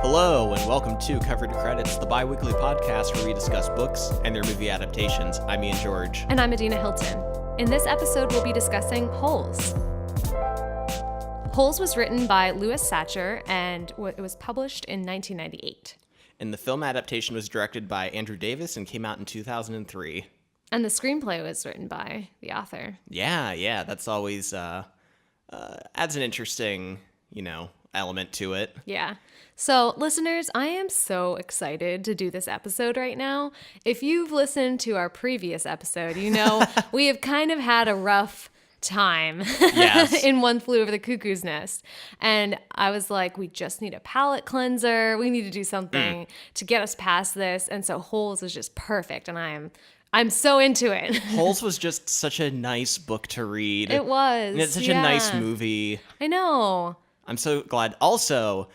Hello, and welcome to Cover to Credits, the bi-weekly podcast where we discuss books and their movie adaptations. I'm Ian George. And I'm Adina Hilton. In this episode, we'll be discussing Holes. Holes was written by Louis Sachar, and it was published in 1998. And the film adaptation was directed by Andrew Davis and came out in 2003. And the screenplay was written by the author. Yeah, that's always adds an interesting, element to it. Yeah. So, listeners, I am so excited to do this episode right now. If you've listened to our previous episode, you know we have kind of had a rough time in One Flew Over the Cuckoo's Nest. And I was like, we just need a palate cleanser. We need to do something to get us past this. And so Holes is just perfect. And I'm so into it. Holes was just such a nice book to read. It was. And it's such a nice movie. I know. I'm so glad. Also,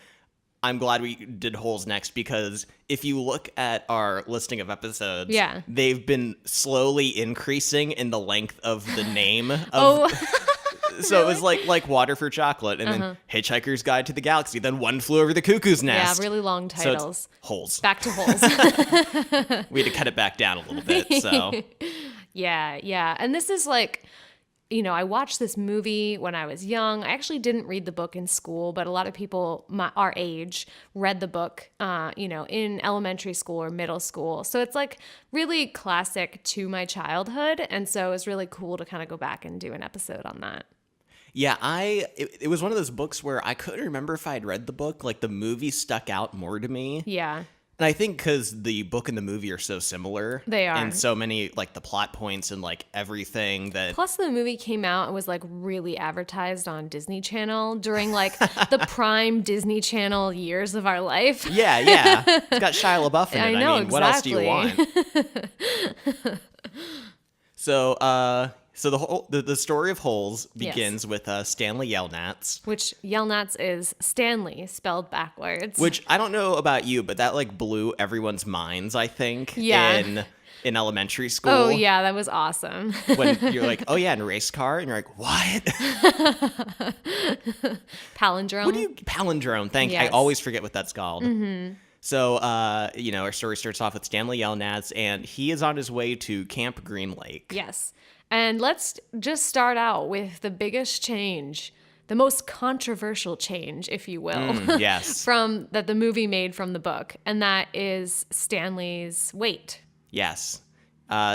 I'm glad we did Holes next because if you look at our listing of episodes, they've been slowly increasing in the length of the name of So really? It was like Water for Chocolate, and then Hitchhiker's Guide to the Galaxy, then One Flew Over the Cuckoo's Nest. Yeah, really long titles. So it's Holes. Back to Holes. We had to cut it back down a little bit, so. Yeah. And this is like, I watched this movie when I was young. I actually didn't read the book in school, but a lot of people our age read the book, in elementary school or middle school. So it's like really classic to my childhood. And so it was really cool to kind of go back and do an episode on that. Yeah, it was one of those books where I couldn't remember if I had read the book. Like, the movie stuck out more to me. Yeah. And I think because the book and the movie are so similar. They are. And so many, like, the plot points and, like, everything that... Plus, the movie came out and was, like, really advertised on Disney Channel during, like, the prime Disney Channel years of our life. Yeah. It's got Shia LaBeouf in it. I know, exactly. What else do you want? So the story of Holes begins with Stanley Yelnats. Which Yelnats is Stanley spelled backwards. Which I don't know about you, but that like blew everyone's minds, I think, in elementary school. Oh yeah, that was awesome. When you're like, oh yeah, in a race car, and you're like, what? Palindrome. What do you palindrome? Thank you. I always forget what that's called. Mm-hmm. So, our story starts off with Stanley Yelnats, and he is on his way to Camp Green Lake. Yes. And let's just start out with the biggest change, the most controversial change, if you will, yes. from that the movie made from the book, and that is Stanley's weight. Yes.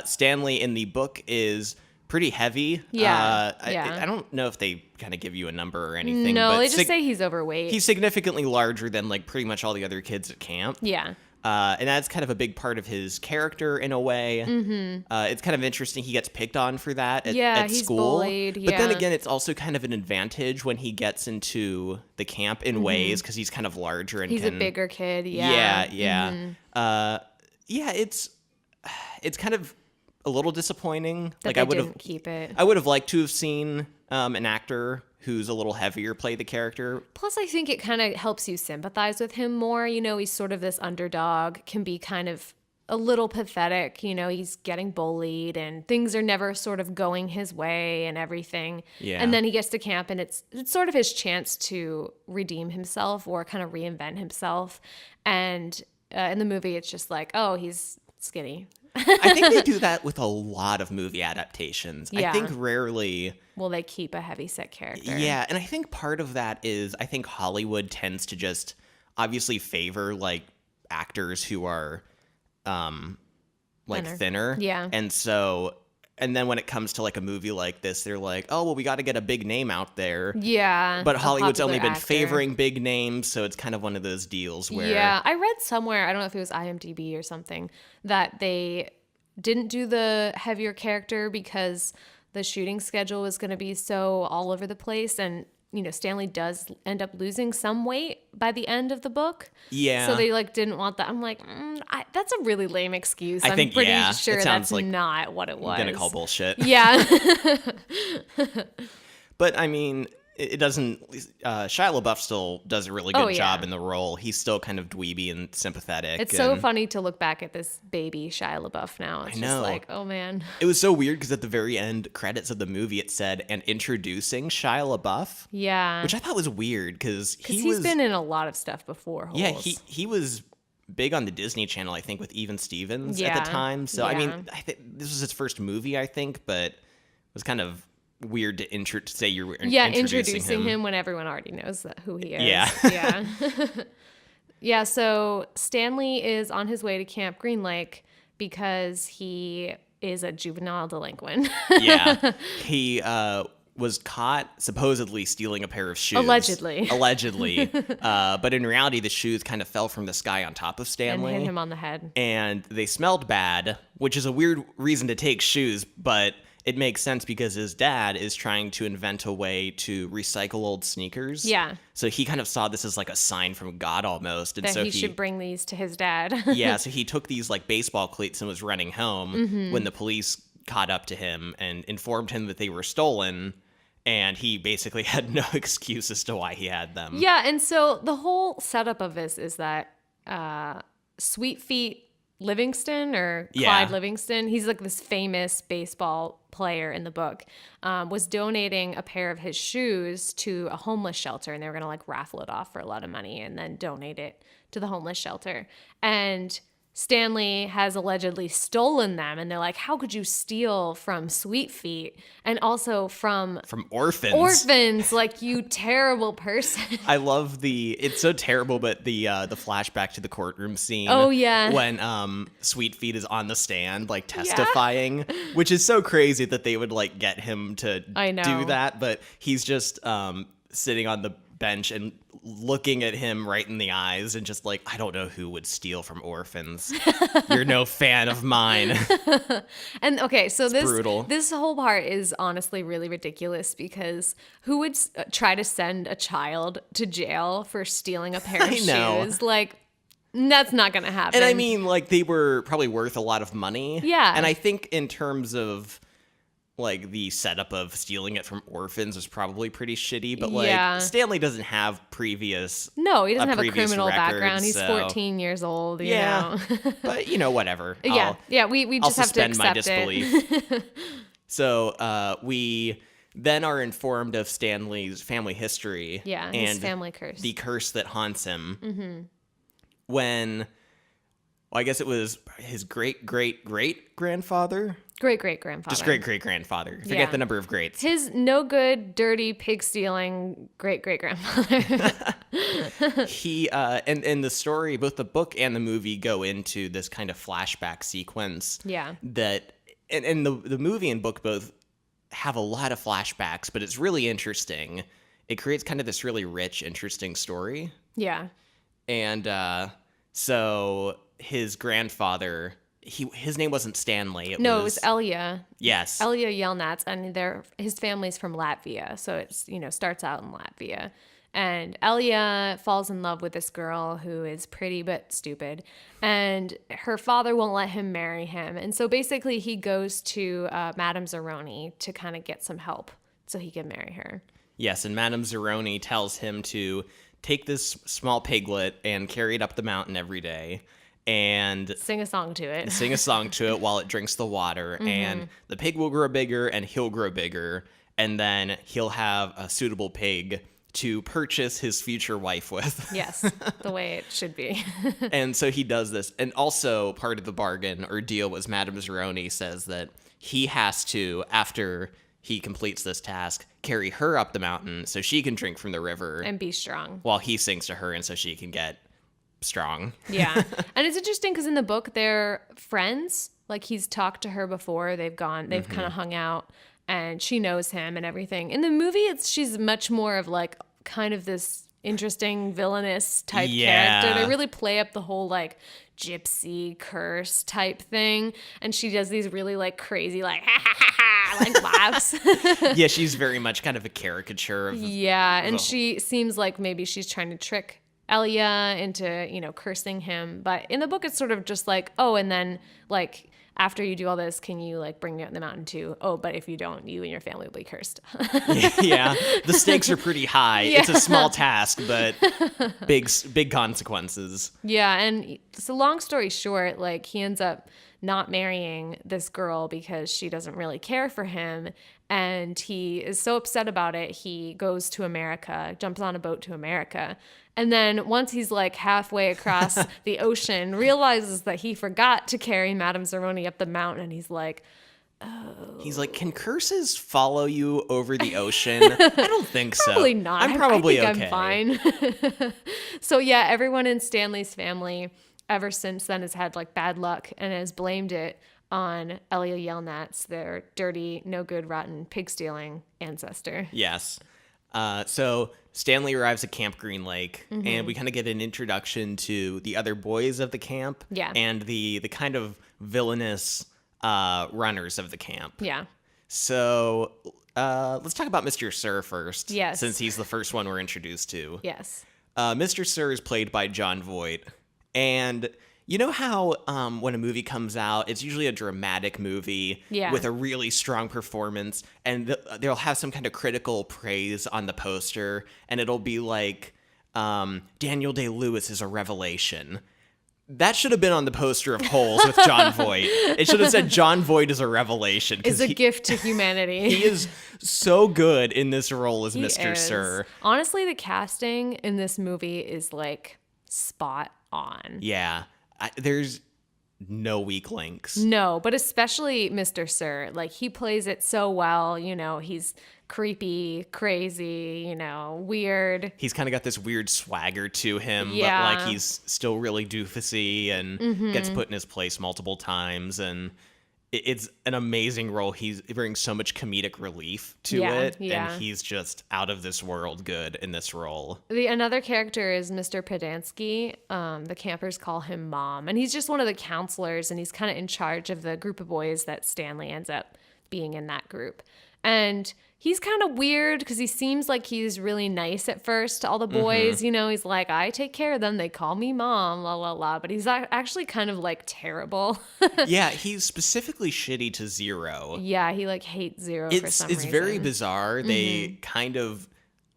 Stanley in the book is pretty heavy. Yeah. I don't know if they kind of give you a number or anything. No, but they just say he's overweight. He's significantly larger than like pretty much all the other kids at camp. Yeah. And that's kind of a big part of his character in a way. Mm-hmm. It's kind of interesting. He gets picked on for that at he's school. Bullied. But then again, it's also kind of an advantage when he gets into the camp in ways because he's kind of larger and he's a bigger kid. Yeah. Yeah. It's kind of a little disappointing. That like didn't keep it. I would have liked to have seen an actor who's a little heavier play the character. Plus, I think it kind of helps you sympathize with him more. He's sort of this underdog, can be kind of a little pathetic. He's getting bullied and things are never sort of going his way and everything. Yeah. And then he gets to camp and it's sort of his chance to redeem himself or kind of reinvent himself. And in the movie, it's just like, oh, he's skinny. I think they do that with a lot of movie adaptations. Yeah. I think rarely... Well, they keep a heavyset character. Yeah, and I think part of that is I think Hollywood tends to just obviously favor, like, actors who are, thinner. Yeah. And then when it comes to, like, a movie like this, they're like, oh, well, we got to get a big name out there. Yeah. But Hollywood's only been actor. Favoring big names, so it's kind of one of those deals where... Yeah, I read somewhere, I don't know if it was IMDb or something, that they didn't do the heavier character because the shooting schedule was going to be so all over the place, and Stanley does end up losing some weight by the end of the book. Yeah. So they didn't want that. I'm like, that's a really lame excuse. I'm pretty sure that's like not what it was. I'm gonna call bullshit. Yeah. But I mean, it doesn't. Shia LaBeouf still does a really good job in the role. He's still kind of dweeby and sympathetic. It's so funny to look back at this baby Shia LaBeouf now. It's just like, oh man. It was so weird because at the very end credits of the movie it said, "and introducing Shia LaBeouf." Yeah. Which I thought was weird because he's been in a lot of stuff before. Yeah, he was big on the Disney Channel, I think, with Even Stevens at the time. So I mean, I think this was his first movie, I think, but it was kind of weird to say you were introducing him when everyone already knows who he is. Yeah. Yeah, so Stanley is on his way to Camp Green Lake because he is a juvenile delinquent. Yeah. He was caught supposedly stealing a pair of shoes. Allegedly. But in reality, the shoes kind of fell from the sky on top of Stanley. And hit him on the head. And they smelled bad, which is a weird reason to take shoes, but it makes sense because his dad is trying to invent a way to recycle old sneakers. Yeah. So he kind of saw this as like a sign from God almost. And that so he should bring these to his dad. Yeah, so he took these like baseball cleats and was running home when the police caught up to him and informed him that they were stolen. And he basically had no excuse as to why he had them. Yeah, and so the whole setup of this is that Sweet Feet Livingston or Clyde Livingston, he's like this famous baseball player in the book, was donating a pair of his shoes to a homeless shelter, and they were going to like raffle it off for a lot of money and then donate it to the homeless shelter. And Stanley has allegedly stolen them, and they're like, how could you steal from Sweet Feet and also from orphans? Orphans, like, you terrible person. I love it's so terrible, but the flashback to the courtroom scene. Oh, yeah. When Sweet Feet is on the stand, like, testifying, which is so crazy that they would, like, get him to do that, but he's just sitting on the bench and looking at him right in the eyes and just like, I don't know who would steal from orphans. You're no fan of mine. And okay, so brutal. This whole part is honestly really ridiculous because who would try to send a child to jail for stealing a pair of shoes? Like, that's not gonna happen. And I mean, like, they were probably worth a lot of money. Yeah. And I think in terms of like the setup of stealing it from orphans was probably pretty shitty, but like Stanley doesn't have previous. No, he doesn't have a criminal record, background. He's 14 years old. You know? But whatever. We just have to accept my disbelief. So we then are informed of Stanley's family history. Yeah, and his family curse. The curse that haunts him. Mm-hmm. When, I guess it was his great-great-great-grandfather. Great-great-grandfather. Just great-great-grandfather. Forget the number of greats. His no good, dirty, pig-stealing great-great-grandfather. He, and the story, both the book and the movie go into this kind of flashback sequence. Yeah. That, and the movie and book both have a lot of flashbacks, but it's really interesting. It creates kind of this really rich, interesting story. Yeah. And so his grandfather... His name wasn't Stanley. It was Elia. Yes. Elia Yelnats, and his family's from Latvia, so it's starts out in Latvia. And Elia falls in love with this girl who is pretty but stupid, and her father won't let him marry him. And so basically he goes to Madame Zeroni to kind of get some help so he can marry her. Yes, and Madame Zeroni tells him to take this small piglet and carry it up the mountain every day. And sing a song to it while it drinks the water. Mm-hmm. And the pig will grow bigger and he'll grow bigger. And then he'll have a suitable pig to purchase his future wife with. Yes, the way it should be. And so he does this. And also part of the bargain or deal was Madame Zeroni says that he has to, after he completes this task, carry her up the mountain so she can drink from the river. And be strong. While he sings to her and so she can get strong. Yeah. And it's interesting because in the book they're friends. Like, he's talked to her before. They've kind of hung out, and she knows him and everything. In the movie, she's much more of like kind of this interesting villainous type character. They really play up the whole like gypsy curse type thing, and she does these really like crazy like ha ha ha ha like laughs. Yeah, she's very much kind of a caricature of and she seems like maybe she's trying to trick Elia into, cursing him. But in the book, it's sort of just like, oh, and then like after you do all this, can you like bring me up the mountain too? Oh, but if you don't, you and your family will be cursed. Yeah, the stakes are pretty high. Yeah. It's a small task, but big consequences. Yeah, and so long story short, like he ends up not marrying this girl because she doesn't really care for him, and he is so upset about it. He goes to America, jumps on a boat to America, and then once he's like halfway across the ocean, realizes that he forgot to carry Madame Zeroni up the mountain, and he's like, oh. He's like, can curses follow you over the ocean? I don't think so. Probably not. I'm probably I think okay. I'm fine. So yeah, everyone in Stanley's family ever since then has had like bad luck and has blamed it on Elia Yelnats, their dirty, no good, rotten, pig stealing ancestor. Yes. So Stanley arrives at Camp Green Lake, and we kind of get an introduction to the other boys of the camp, and the kind of villainous runners of the camp. Yeah. So let's talk about Mr. Sir first. Yes. Since he's the first one we're introduced to. Yes. Mr. Sir is played by Jon Voight. And you know how when a movie comes out, it's usually a dramatic movie with a really strong performance, and they'll have some kind of critical praise on the poster, and it'll be like, Daniel Day-Lewis is a revelation. That should have been on the poster of Holes with Jon Voight. It should have said Jon Voight is a revelation. Is a gift to humanity. He is so good in this role as Mr. Sir. Honestly, the casting in this movie is like spot on. Yeah. There's no weak links. No, but especially Mr. Sir. Like, he plays it so well. You know, he's creepy, crazy, you know, weird. He's kind of got this weird swagger to him, but like he's still really doofusy and gets put in his place multiple times. And it's an amazing role. He brings so much comedic relief to it, and he's just out of this world good in this role. Another character is Mr. Podansky. The campers call him Mom, and he's just one of the counselors, and he's kind of in charge of the group of boys that Stanley ends up being in that group. And he's kind of weird because he seems like he's really nice at first to all the boys. You know, he's like, I take care of them. They call me Mom, la, la, la. But he's actually kind of like terrible. Yeah, he's specifically shitty to Zero. Yeah, he like hates Zero for some reason. It's very bizarre. They kind of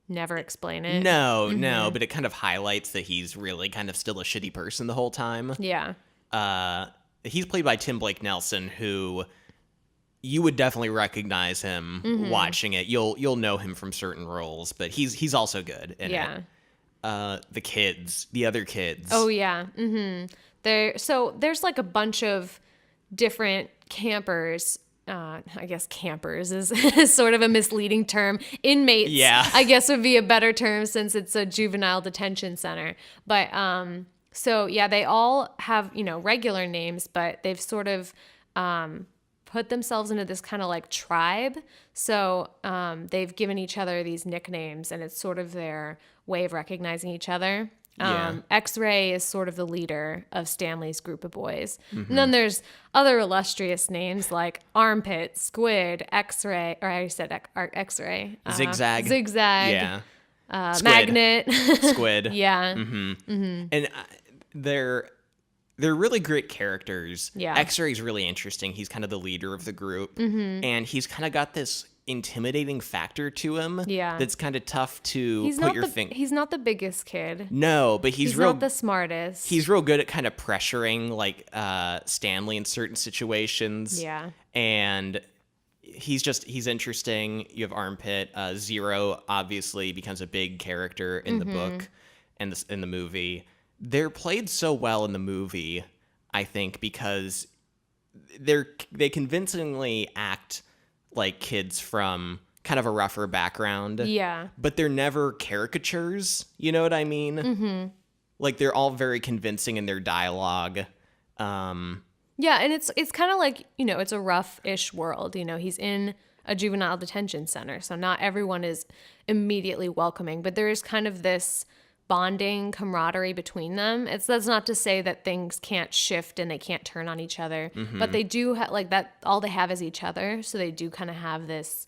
never explain it. No, but it kind of highlights that he's really kind of still a shitty person the whole time. Yeah. He's played by Tim Blake Nelson, who you would definitely recognize him watching it. You'll know him from certain roles, but he's also good in it. The other kids. Oh yeah. There's like a bunch of different campers. I guess campers is sort of a misleading term. Inmates, I guess would be a better term since it's a juvenile detention center. But they all have, you know, regular names, but they've sort of put themselves into this kind of like tribe. So they've given each other these nicknames, and it's sort of their way of recognizing each other. X-Ray is sort of the leader of Stanley's group of boys. And then there's other illustrious names like Armpit, Squid, X-Ray, or I already said X-Ray. Zigzag. Zigzag. Squid. Magnet. Squid. Yeah. And they're really great characters. Yeah. X-Ray's really interesting. He's kind of the leader of the group. And he's kind of got this intimidating factor to him that's kind of tough to put your finger. He's not the biggest kid. No, but he's not the smartest. He's real good at kind of pressuring like Stanley in certain situations. Yeah. And he's interesting. You have Armpit. Zero obviously becomes a big character in the book and in the movie. They're played so well in the movie, I think, because they convincingly act like kids from kind of a rougher background. Yeah. But they're never caricatures, you know what I mean? Like, they're all very convincing in their dialogue. Yeah, and it's kind of like, you know, it's a rough-ish world. You know, he's in a juvenile detention center, so not everyone is immediately welcoming, but there is kind of this bonding camaraderie between them. That's not to say that things can't shift and they can't turn on each other, but they do like that. All they have is each other, so they do kind of have this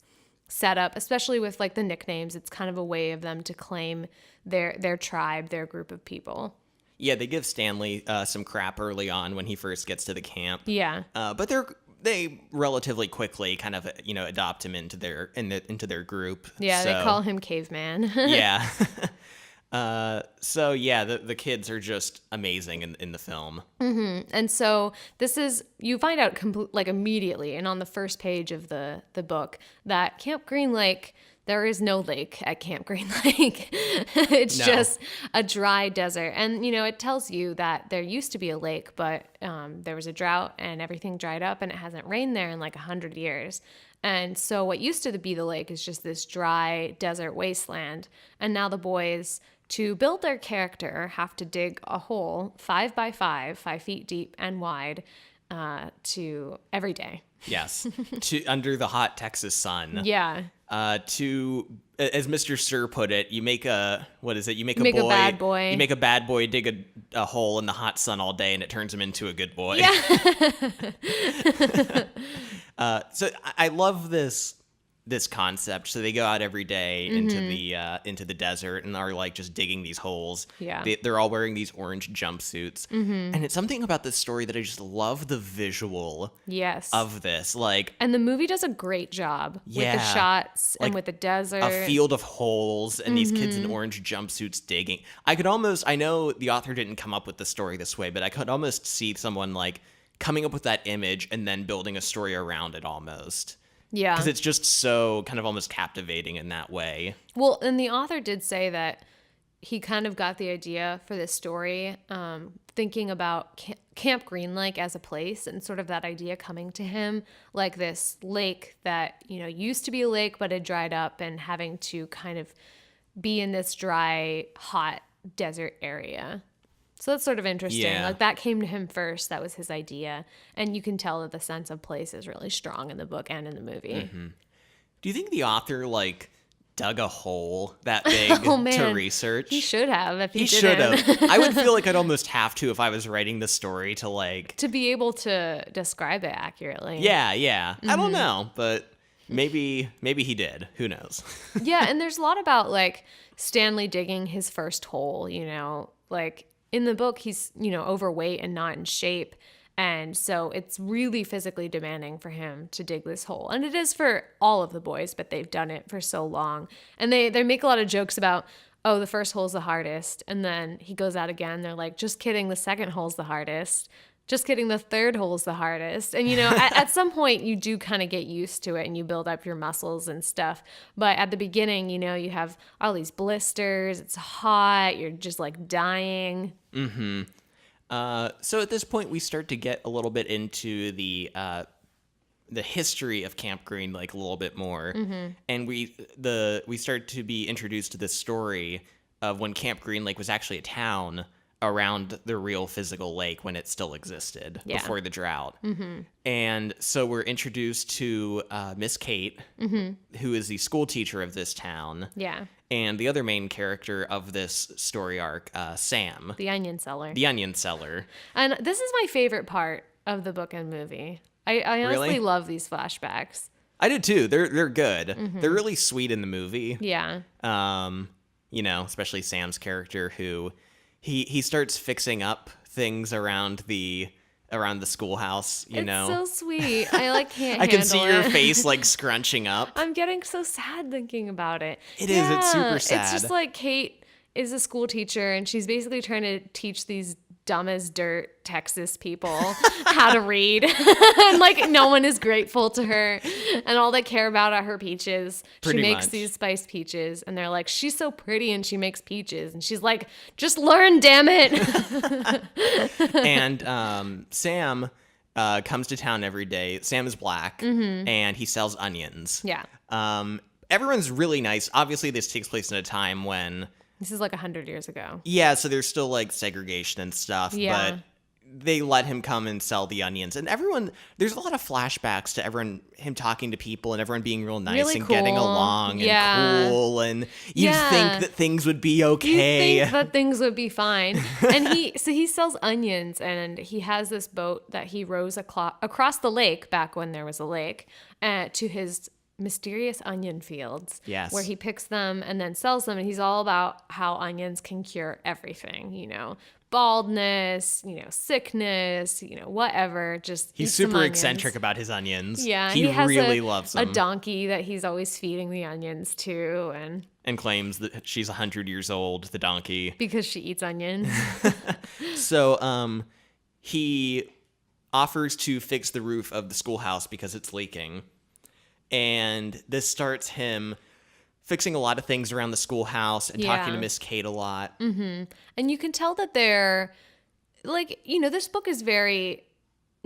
setup, especially with like the nicknames. It's kind of a way of them to claim their tribe, their group of people. Yeah, they give Stanley some crap early on when he first gets to the camp. Yeah. But they relatively quickly kind of, adopt him into their group. Yeah, so, they call him Caveman. Yeah. The kids are just amazing in the film. Mm-hmm. And so you find out immediately and on the first page of the book that Camp Green Lake, there is no lake at Camp Green Lake. It's just a dry desert. And, it tells you that there used to be a lake, but there was a drought and everything dried up and it hasn't rained there in 100 years. And so what used to be the lake is just this dry desert wasteland. And now the boys, to build their character, have to dig a hole 5 by 5, 5 feet deep and wide, to every day. Yes, to under the hot Texas sun. Yeah. To, as Mr. Sir put it, you make a bad boy. You make a bad boy dig a hole in the hot sun all day, and it turns him into a good boy. Yeah. So I love this concept. So they go out every day into the desert and are just digging these holes. Yeah. They're all wearing these orange jumpsuits. Mm-hmm. And it's something about this story that I just love the visual of this. And the movie does a great job with the shots and with the desert. A field of holes and these kids in orange jumpsuits digging. I know the author didn't come up with the story this way, but I could almost see someone coming up with that image and then building a story around it almost. Yeah. Because it's just so kind of almost captivating in that way. Well, and the author did say that he kind of got the idea for this story, thinking about Camp Green Lake as a place and sort of that idea coming to him, like this lake that, used to be a lake but had dried up and having to kind of be in this dry, hot desert area. So that's sort of interesting. Yeah. That came to him first. That was his idea. And you can tell that the sense of place is really strong in the book and in the movie. Mm-hmm. Do you think the author, dug a hole that big to research? He should have if he should didn't. have. I would feel like I'd almost have to if I was writing the story to be able to describe it accurately. Yeah. Mm-hmm. I don't know, but maybe he did. Who knows? Yeah, and there's a lot about Stanley digging his first hole, in the book, he's, overweight and not in shape. And so it's really physically demanding for him to dig this hole. And it is for all of the boys, but they've done it for so long. And they make a lot of jokes about, oh, the first hole's the hardest. And then he goes out again. They're like, just kidding, the second hole's the hardest. Just kidding, the third hole's the hardest. And, at some point, you do kind of get used to it and you build up your muscles and stuff. But at the beginning, you have all these blisters. It's hot. You're just dying. Mm-hmm. So at this point, we start to get a little bit into the history of Camp Green Lake a little bit more. Mm-hmm. And we start to be introduced to this story of when Camp Green Lake was actually a town around the real physical lake when it still existed before the drought. Mm-hmm. And so we're introduced to Miss Kate, who is the school teacher of this town. Yeah. And the other main character of this story arc, Sam. The onion seller. And this is my favorite part of the book and movie. I honestly love these flashbacks. I did too. They're good. Mm-hmm. They're really sweet in the movie. Yeah. Especially Sam's character who... He starts fixing up things around the schoolhouse, It's so sweet. I can't I can see handle your it. face scrunching up. I'm getting so sad thinking about it. It is. It's super sad. It's just Kate is a school teacher and she's basically trying to teach these dumb as dirt Texas people how to read. And no one is grateful to her. And all they care about are her peaches. She makes these spiced peaches. And they're like, she's so pretty and she makes peaches. And she's like, just learn, damn it. And Sam comes to town every day. Sam is black and he sells onions. Yeah. Everyone's really nice. Obviously, this takes place in a time when... This is 100 years ago. Yeah, so there's still segregation and stuff, but they let him come and sell the onions. And there's a lot of flashbacks to him talking to people and everyone being real nice really and cool. getting along and cool. And you'd think that things would be okay. You'd think that things would be fine. And he sells onions and he has this boat that he rows across the lake back when there was a lake to his mysterious onion fields. Yes. Where he picks them and then sells them. And he's all about how onions can cure everything, baldness, sickness, whatever. Just he's super eccentric about his onions. Yeah, he has really loves them. A donkey that he's always feeding the onions to, and claims that she's 100 years old, the donkey, because she eats onions. So, he offers to fix the roof of the schoolhouse because it's leaking, and this starts him fixing a lot of things around the schoolhouse and talking to Miss Kate a lot. Mm-hmm. And you can tell that they're, this book is very,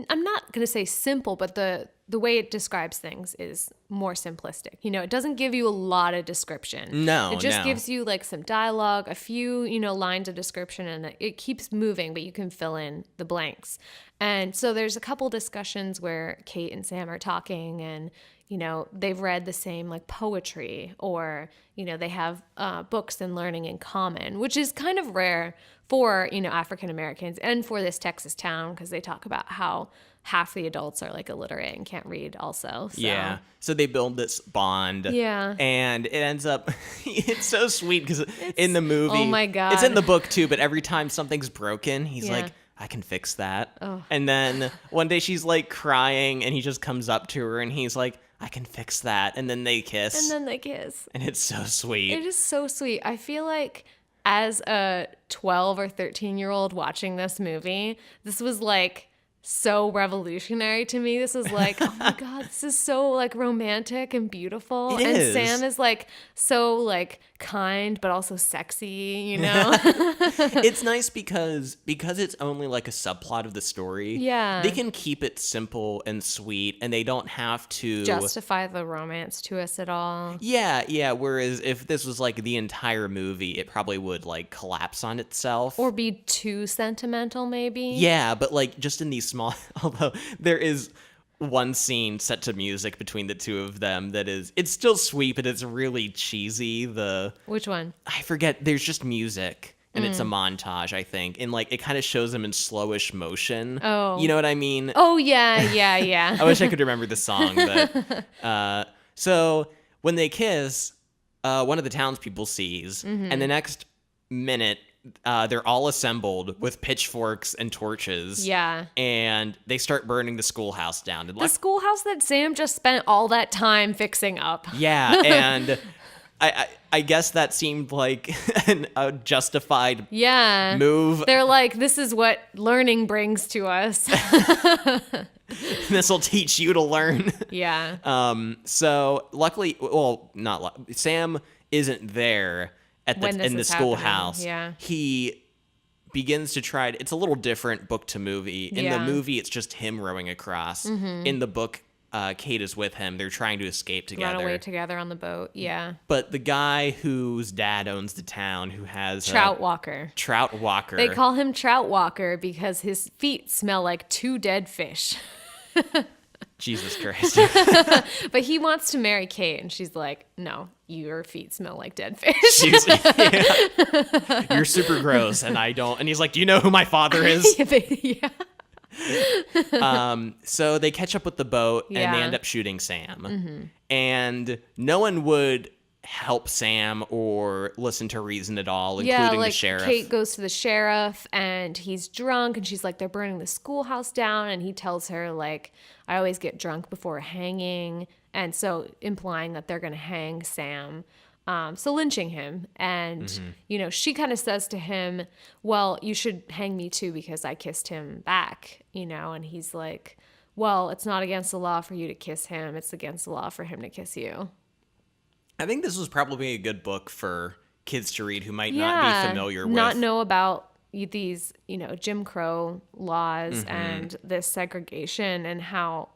I'm not going to say simple, but the way it describes things is more simplistic. It doesn't give you a lot of description. No, it just gives you some dialogue, a few, lines of description, and it keeps moving, but you can fill in the blanks. And so there's a couple discussions where Kate and Sam are talking, and they've read the same poetry, or they have books and learning in common, which is kind of rare for African Americans and for this Texas town, because they talk about how half the adults are illiterate and can't read also. So. Yeah. So they build this bond. Yeah. And it ends up, it's so sweet because in the movie, oh my God, it's in the book too, but every time something's broken, he's like, I can fix that. Oh. And then one day she's crying and he just comes up to her and he's like, I can fix that. And then they kiss. And it's so sweet. It is so sweet. I feel like as a 12 or 13-year-old watching this movie, this was so revolutionary to me. This was oh my God, this is so romantic and beautiful. It is. Sam is so kind but also sexy, It's nice because it's only a subplot of the story. Yeah. They can keep it simple and sweet, and they don't have to justify the romance to us at all. Yeah. Whereas if this was the entire movie, it probably would collapse on itself. Or be too sentimental, maybe. Yeah, but just in these small, although there is one scene set to music between the two of them it's still sweet, but it's really cheesy. Which one? I forget. There's just music, and it's a montage, I think, and it kind of shows them in slowish motion. Oh, you know what I mean? Oh yeah. I wish I could remember the song, but so when they kiss, one of the townspeople sees, and the next minute, they're all assembled with pitchforks and torches. Yeah. And they start burning the schoolhouse down. The schoolhouse that Sam just spent all that time fixing up. Yeah, and I guess that seemed like a justified move. They're this is what learning brings to us. This will teach you to learn. Yeah. So luckily, Sam isn't there in the schoolhouse. Yeah. He begins to try it's a little different book to movie. In the movie, it's just him rowing across. In the book, Kate is with him. They're trying to escape together. Run away together on the boat. Yeah. But the guy whose dad owns the town, who has Trout Walker. They call him Trout Walker because his feet smell like 2 dead fish. Jesus Christ. But he wants to marry Kate, and she's like, no, your feet smell like dead fish. You're super gross, and I don't. And he's like, do you know who my father is? Yeah. So they catch up with the boat, and they end up shooting Sam. And no one would help Sam or listen to reason at all, including the sheriff. Kate goes to the sheriff, and he's drunk, and she's like, they're burning the schoolhouse down, and he tells her I always get drunk before hanging, and so implying that they're going to hang Sam, so lynching him. And she kind of says to him, well, you should hang me too because I kissed him back, and he's like, well, it's not against the law for you to kiss him, it's against the law for him to kiss you. I think this was probably a good book for kids to read who might not be familiar with. Not know about these, Jim Crow laws and this segregation, and how,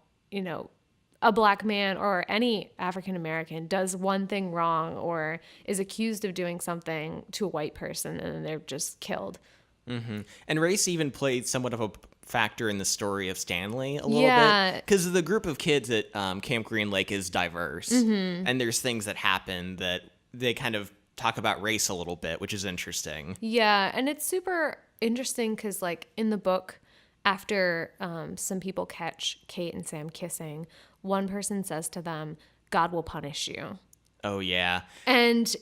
a black man or any African American does one thing wrong or is accused of doing something to a white person, and then they're just killed. And race even played somewhat of a factor in the story of Stanley a little bit, because the group of kids at Camp Green Lake is diverse, and there's things that happen that they kind of talk about race a little bit, which is interesting. Yeah, and it's super interesting because in the book, after some people catch Kate and Sam kissing, one person says to them, God will punish you. Oh, yeah. And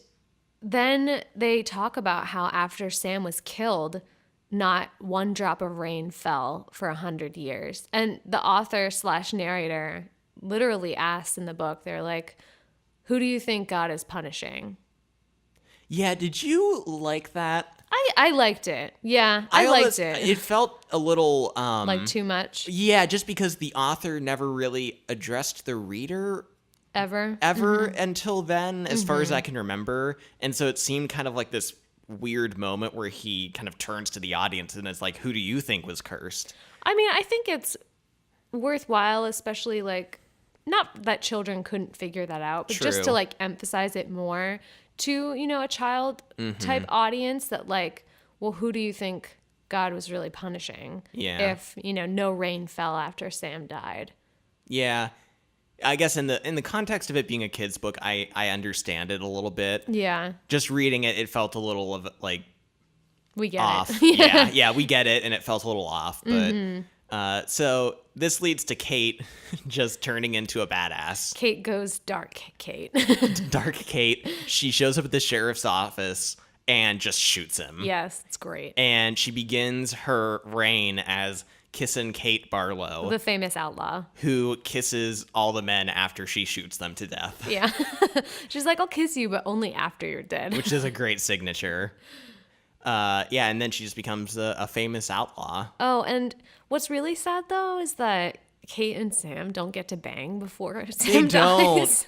then they talk about how after Sam was killed, not one drop of rain fell for 100 years. And the author / narrator literally asks in the book, they're like, who do you think God is punishing? Yeah, did you like that? I liked it. Yeah, I liked it. It felt a little... like too much? Yeah, just because the author never really addressed the reader Ever until then, as far as I can remember. And so it seemed kind of like this weird moment where he kind of turns to the audience and is like, who do you think was cursed? I mean, I think it's worthwhile, especially like, not that children couldn't figure that out, but just to like emphasize it more to, you know, a child type audience that like, well, who do you think God was really punishing? Yeah. If, you know, no rain fell after Sam died. Yeah. I guess in the context of it being a kid's book, I understand it a little bit. Yeah. Just reading it, it felt a little of like we get off. it. Yeah, we get it, and it felt a little off. But so this leads to Kate just turning into a badass. Kate goes dark Kate. Dark Kate. She shows up at the sheriff's office and just shoots him. Yes, it's great. And she begins her reign as Kissin' Kate Barlow, the famous outlaw, who kisses all the men after she shoots them to death. Yeah. She's like, I'll kiss you, but only after you're dead. Which is a great signature. Yeah, and then she just becomes a famous outlaw. Oh, and what's really sad, though, is that Kate and Sam don't get to bang before Sam dies.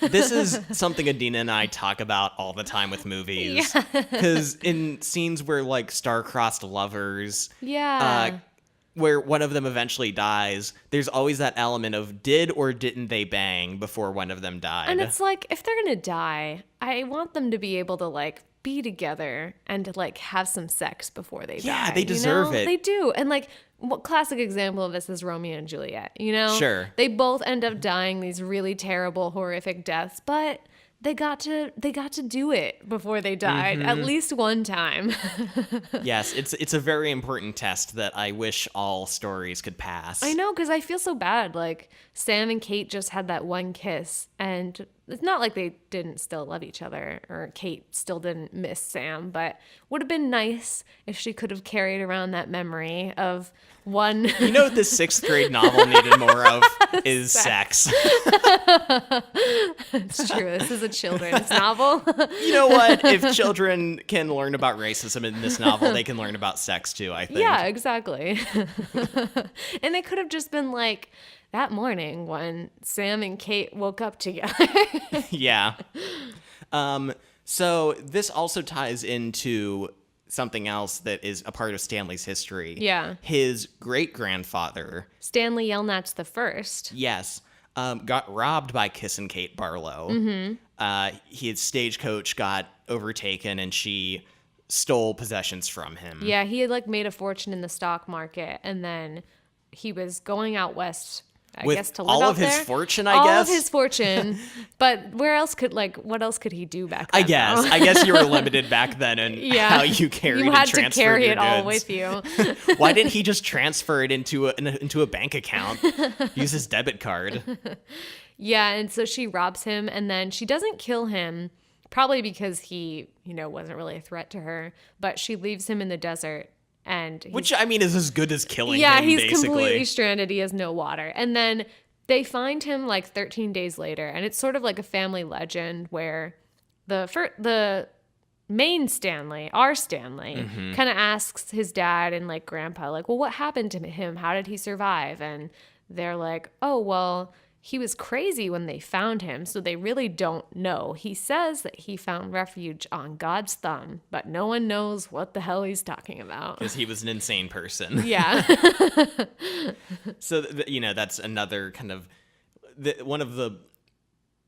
This is something Adina and I talk about all the time with movies. Because in scenes where, like, star-crossed lovers... Yeah. Where one of them eventually dies, there's always that element of did or didn't they bang before one of them died. And it's like, if they're going to die, I want them to be able to, like, be together and to, like, have some sex before they die. Yeah, they deserve it. They do. And, like, what classic example of this is Romeo and Juliet, you know? Sure. They both end up dying these really terrible, horrific deaths, but they got to do it before they died at least one time. Yes, it's a very important test that I wish all stories could pass. I know, because I feel so bad. Like, Sam and Kate just had that one kiss, and it's not like they didn't still love each other, or Kate still didn't miss Sam, but would have been nice if she could have carried around that memory of one. You know what this 6th grade novel needed more of is sex. It's true. This is a children's novel. You know what? If children can learn about racism in this novel, they can learn about sex too, I think. Yeah, exactly. And it could have just been like that morning when Sam and Kate woke up together. Yeah. So this also ties into something else that is a part of Stanley's history. Yeah. His great-grandfather, Stanley Yelnats the First. yes, got robbed by Kissin' Kate Barlow. His stagecoach got overtaken, and she stole possessions from him. Yeah, he had like made a fortune in the stock market, and then he was going out west, I guess, to live all out of his there. fortune, I all guess. All of his fortune. But what else could he do back then? I guess you were limited back then in how you carried you had and transferred to carry your it all goods. with you. Why didn't he just transfer it into a bank account? Use his debit card. Yeah, and so she robs him, and then she doesn't kill him, probably because he, wasn't really a threat to her, but she leaves him in the desert. Which, I mean, is as good as killing him, Yeah, he's basically. completely stranded. He has no water. And then they find him like 13 days later, and it's sort of like a family legend where the main Stanley, our Stanley, kind of asks his dad and like grandpa, like, well, what happened to him? How did he survive? And they're like, oh, well, he was crazy when they found him, so they really don't know. He says that he found refuge on God's thumb, but no one knows what the hell he's talking about. Because he was an insane person. Yeah. So, that's another kind of one of the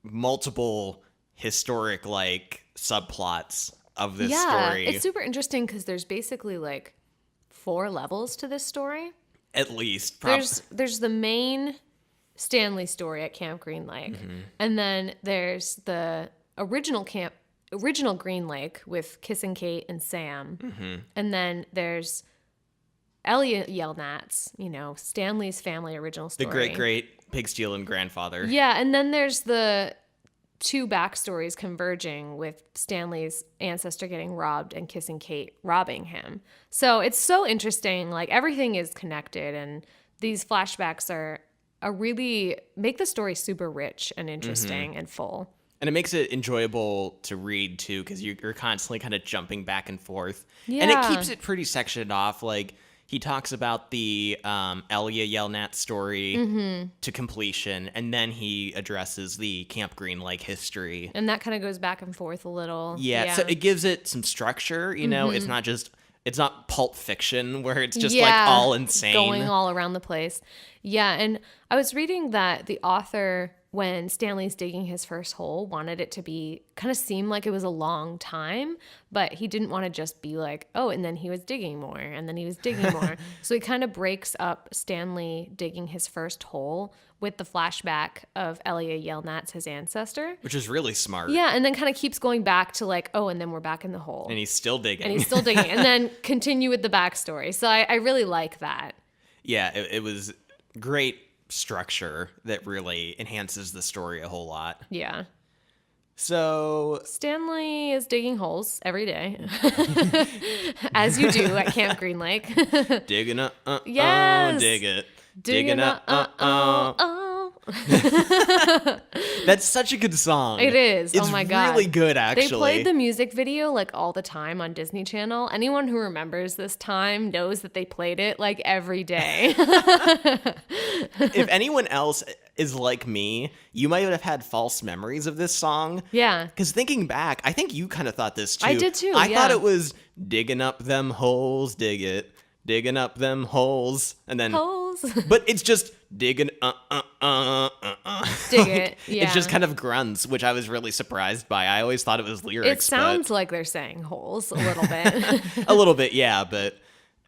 multiple historic, like, subplots of this story. It's super interesting because there's basically, like, 4 levels to this story. At least. There's the main Stanley story at Camp Green Lake. And then there's the original Green Lake with Kissin' Kate and Sam. And then there's Elliot Yelnats, Stanley's family original story. The great pig stealing grandfather. Yeah, and then there's the two backstories converging with Stanley's ancestor getting robbed and Kissing Kate robbing him. So it's so interesting. Like, everything is connected, and these flashbacks are really make the story super rich and interesting and full. And it makes it enjoyable to read, too, because you're constantly kind of jumping back and forth. Yeah. And it keeps it pretty sectioned off. Like, he talks about the Elia Yelnats story to completion, and then he addresses the Camp Green Lake history. And that kind of goes back and forth a little. Yeah, so it gives it some structure, it's not Pulp Fiction where it's just like all insane. Going all around the place. Yeah, and I was reading that the author, when Stanley's digging his first hole, wanted it to be kind of seem like it was a long time, but he didn't want to just be like, oh, and then he was digging more, and then he was digging more. So he kind of breaks up Stanley digging his first hole with the flashback of Elia Yelnats, his ancestor. Which is really smart. Yeah, and then kind of keeps going back to like, oh, and then we're back in the hole. And he's still digging. And then continue with the backstory. So I really like that. Yeah, it was great structure that really enhances the story a whole lot. Yeah. So Stanley is digging holes every day, as you do at Camp Green Lake. Digging yes. Dig it. Digging That's such a good song. It is. It's oh my god. It's really good, actually. They played the music video like all the time on Disney Channel. Anyone who remembers this time knows that they played it like every day. If anyone else is like me, you might have had false memories of this song. Yeah. Because thinking back, I think you kind of thought this too. I did too. I thought it was digging up them holes, dig it. Digging up them holes, and then holes. But it's just digging Dig like, it. Yeah. It's just kind of grunts, which I was really surprised by. I always thought it was lyrics. It sounds like they're saying holes a little bit. A little bit, yeah, but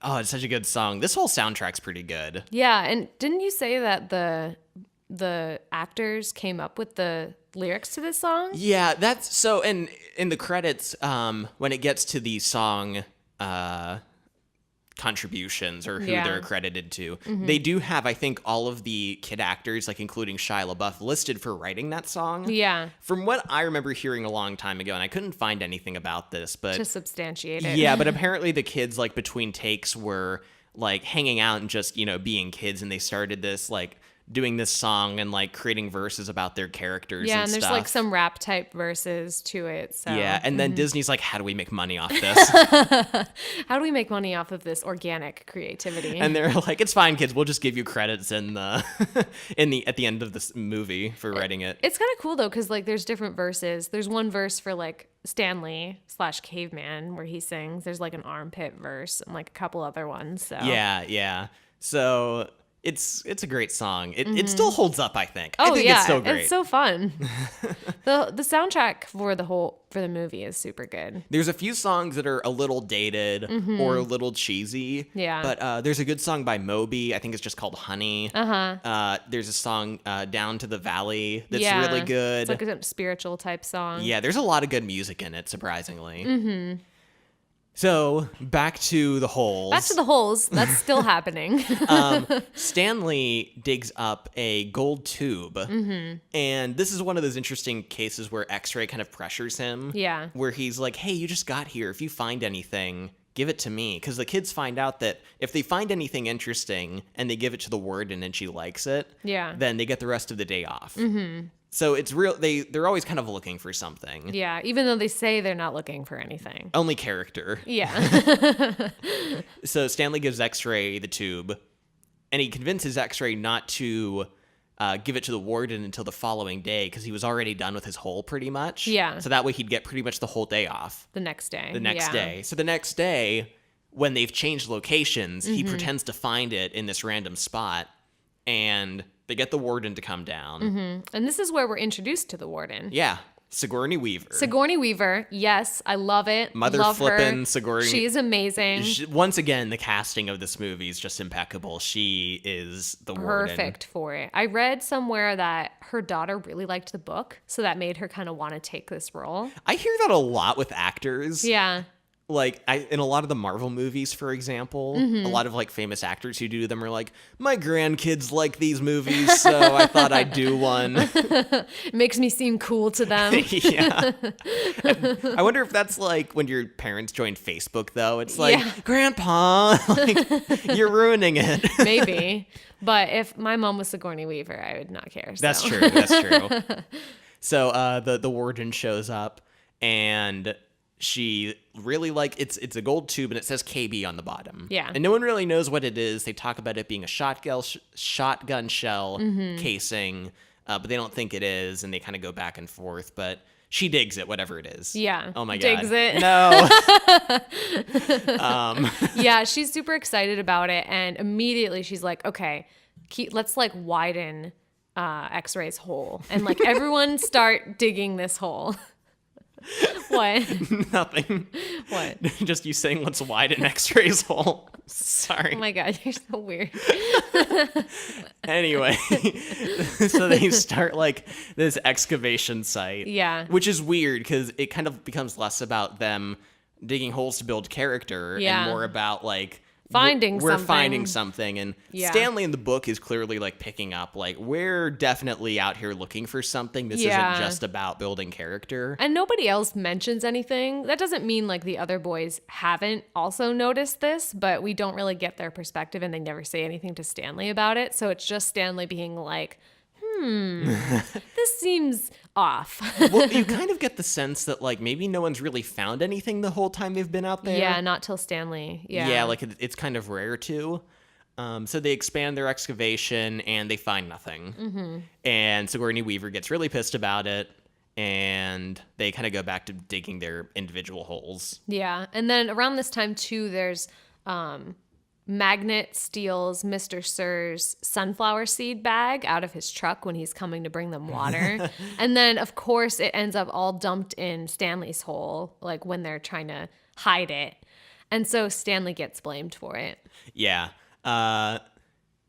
it's such a good song. This whole soundtrack's pretty good. Yeah, and didn't you say that the actors came up with the lyrics to this song? Yeah, that's so. And in the credits, when it gets to the song contributions or who they're accredited to, they do have, I think, all of the kid actors, like including Shia LaBeouf, listed for writing that song. Yeah. From what I remember hearing a long time ago, and I couldn't find anything about this, but to substantiate it. Yeah, but apparently the kids, like, between takes were like hanging out and just, being kids, and they started this like doing this song and like creating verses about their characters. Yeah, and stuff. there's like some rap type verses to it. So yeah, and then Disney's like, how do we make money off this? How do we make money off of this organic creativity? And they're like, it's fine, kids. We'll just give you credits in the at the end of this movie for writing it. It's kind of cool though, because like there's different verses. There's one verse for like Stanley/Caveman where he sings. There's like an armpit verse and like a couple other ones. So yeah. So it's a great song. It still holds up, I think. Oh, I think it's still great. It's so fun. the soundtrack for the movie is super good. There's a few songs that are a little dated or a little cheesy. Yeah. But there's a good song by Moby. I think it's just called Honey. There's a song, Down to the Valley, that's really good. It's like a spiritual type song. Yeah, there's a lot of good music in it, surprisingly. So, back to the holes. Back to the holes. That's still happening. Stanley digs up a gold tube. And this is one of those interesting cases where X-Ray kind of pressures him. Yeah. Where he's like, hey, you just got here. If you find anything, give it to me. Because the kids find out that if they find anything interesting and they give it to the warden and she likes it, then they get the rest of the day off. So it's real. They're always kind of looking for something. Yeah, even though they say they're not looking for anything. Only character. Yeah. So Stanley gives X-Ray the tube, and he convinces X-Ray not to give it to the warden until the following day because he was already done with his hole pretty much. Yeah. So that way he'd get pretty much the whole day off. The next day. So the next day, when they've changed locations, he pretends to find it in this random spot, and they get the warden to come down. And this is where we're introduced to the warden. Yeah. Sigourney Weaver. Sigourney Weaver. Yes, I love it. Mother love flippin' her. Sigourney. She's amazing. Once again, the casting of this movie is just impeccable. She is the warden. Perfect for it. I read somewhere that her daughter really liked the book, so that made her kind of want to take this role. I hear that a lot with actors. Yeah. like in a lot of the Marvel movies, for example, a lot of like famous actors who do them are like, my grandkids like these movies, so I thought I'd do one. It makes me seem cool to them. Yeah. I wonder if that's like when your parents joined Facebook, though. It's like, Grandpa, like, you're ruining it. Maybe. But if my mom was Sigourney Weaver, I would not care. So. That's true. That's true. So the warden shows up, and she really like it's a gold tube, and it says KB on the bottom. Yeah. And no one really knows what it is. They talk about it being a shotgun shell casing, but they don't think it is, and they kind of go back and forth. But she digs it, whatever it is. Yeah. Oh my God. Digs it. No. Yeah, she's super excited about it, and immediately she's like, okay, let's like widen X-Ray's hole, and like everyone start digging this hole. What? Nothing. What? Just you saying let's widen X-Ray's hole. Sorry. Oh my God, you're so weird. Anyway, so they start like this excavation site. Yeah. Which is weird because it kind of becomes less about them digging holes to build character and more about like we're finding something. And Stanley in the book is clearly like picking up like we're definitely out here looking for something. This isn't just about building character. And nobody else mentions anything. That doesn't mean like the other boys haven't also noticed this, but we don't really get their perspective, and they never say anything to Stanley about it. So it's just Stanley being like, this seems off. Well, you kind of get the sense that like maybe no one's really found anything the whole time they've been out there. Yeah, not till Stanley. Yeah. Yeah, like it's kind of rare too. So they expand their excavation and they find nothing. Mm-hmm. And Sigourney Weaver gets really pissed about it, and they kind of go back to digging their individual holes. Yeah, and then around this time too, there's Magnet steals Mr. Sir's sunflower seed bag out of his truck when he's coming to bring them water. And then, of course, it ends up all dumped in Stanley's hole, like when they're trying to hide it. And so Stanley gets blamed for it. Yeah.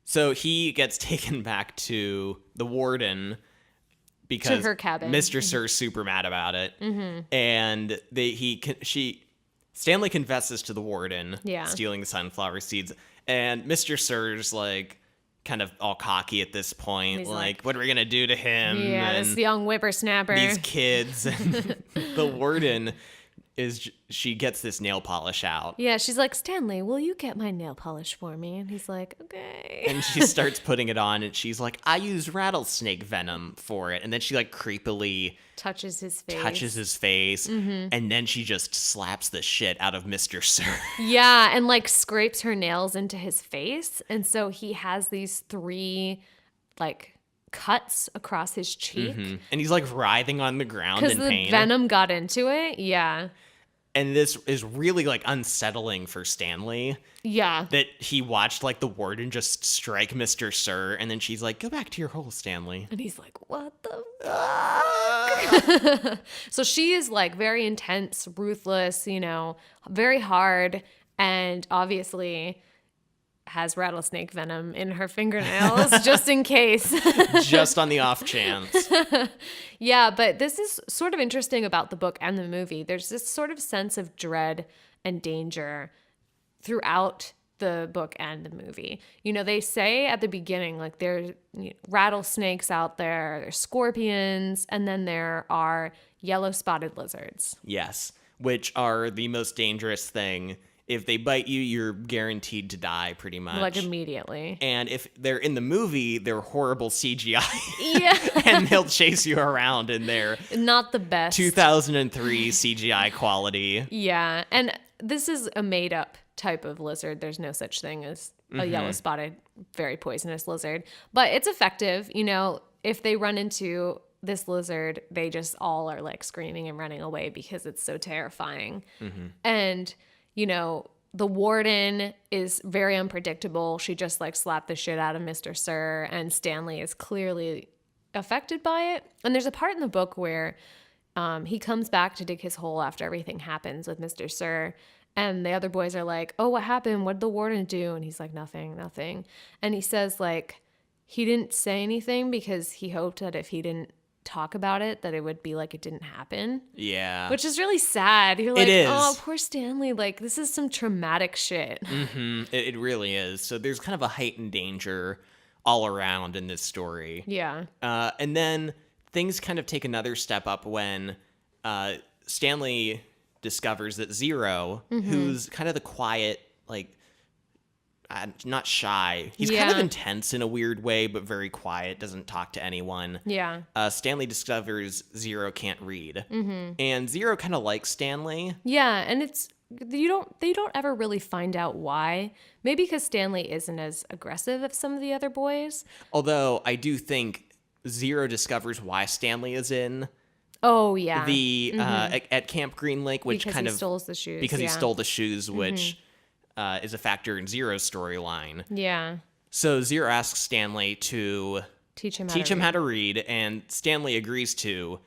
So he gets taken back to the warden because her cabin. Mr. Sir's super mad about it. Mm-hmm. And Stanley confesses to the warden stealing the sunflower seeds, and Mr. Sir's like kind of all cocky at this point. Like, what are we going to do to him? Yeah, and this young whippersnapper. These kids. And the warden she gets this nail polish out. Yeah, she's like, Stanley, will you get my nail polish for me? And he's like, okay. And she starts putting it on, and she's like, I use rattlesnake venom for it. And then she like creepily touches his face. Mm-hmm. And then she just slaps the shit out of Mr. Sir. Yeah, and like scrapes her nails into his face. And so he has these 3 like cuts across his cheek. Mm-hmm. And he's like writhing on the ground in pain. Because the venom got into it. Yeah. And this is really like unsettling for Stanley. Yeah. That he watched like the warden just strike Mr. Sir, and then she's like, go back to your hole, Stanley. And he's like, what the fuck? So she is like very intense, ruthless, very hard, and obviously has rattlesnake venom in her fingernails just in case. Just on the off chance. Yeah, but this is sort of interesting about the book and the movie. There's this sort of sense of dread and danger throughout the book and the movie. They say at the beginning, like there's rattlesnakes out there's scorpions, and then there are yellow spotted lizards. Yes, which are the most dangerous thing. If they bite you, you're guaranteed to die pretty much. Like immediately. And if they're in the movie, they're horrible CGI. Yeah. And they'll chase you around in their not the best 2003 CGI quality. Yeah. And this is a made up type of lizard. There's no such thing as a yellow spotted, very poisonous lizard. But it's effective. If they run into this lizard, they just all are like screaming and running away because it's so terrifying. Mm-hmm. And the warden is very unpredictable. She just like slapped the shit out of Mr. Sir, and Stanley is clearly affected by it. And there's a part in the book where he comes back to dig his hole after everything happens with Mr. Sir, and the other boys are like, oh, what happened? What did the warden do? And he's like, nothing. And he says like he didn't say anything because he hoped that if he didn't talk about it, that it would be like it didn't happen. Yeah. Which is really sad. You're like, it is. Oh, poor Stanley. Like, this is some traumatic shit. Mm-hmm. It really is. So there's kind of a heightened danger all around in this story. Yeah. And then things kind of take another step up when Stanley discovers that Zero, who's kind of the quiet, like, not shy. He's kind of intense in a weird way, but very quiet, doesn't talk to anyone. Yeah. Stanley discovers Zero can't read. And Zero kind of likes Stanley. Yeah, and they don't ever really find out why. Maybe because Stanley isn't as aggressive as some of the other boys. Although I do think Zero discovers why Stanley is in Oh yeah. the at Camp Green Lake, which because he stole the shoes. Because he stole the shoes, which is a factor in Zero's storyline. Yeah. So Zero asks Stanley to teach him how to read, and Stanley agrees to,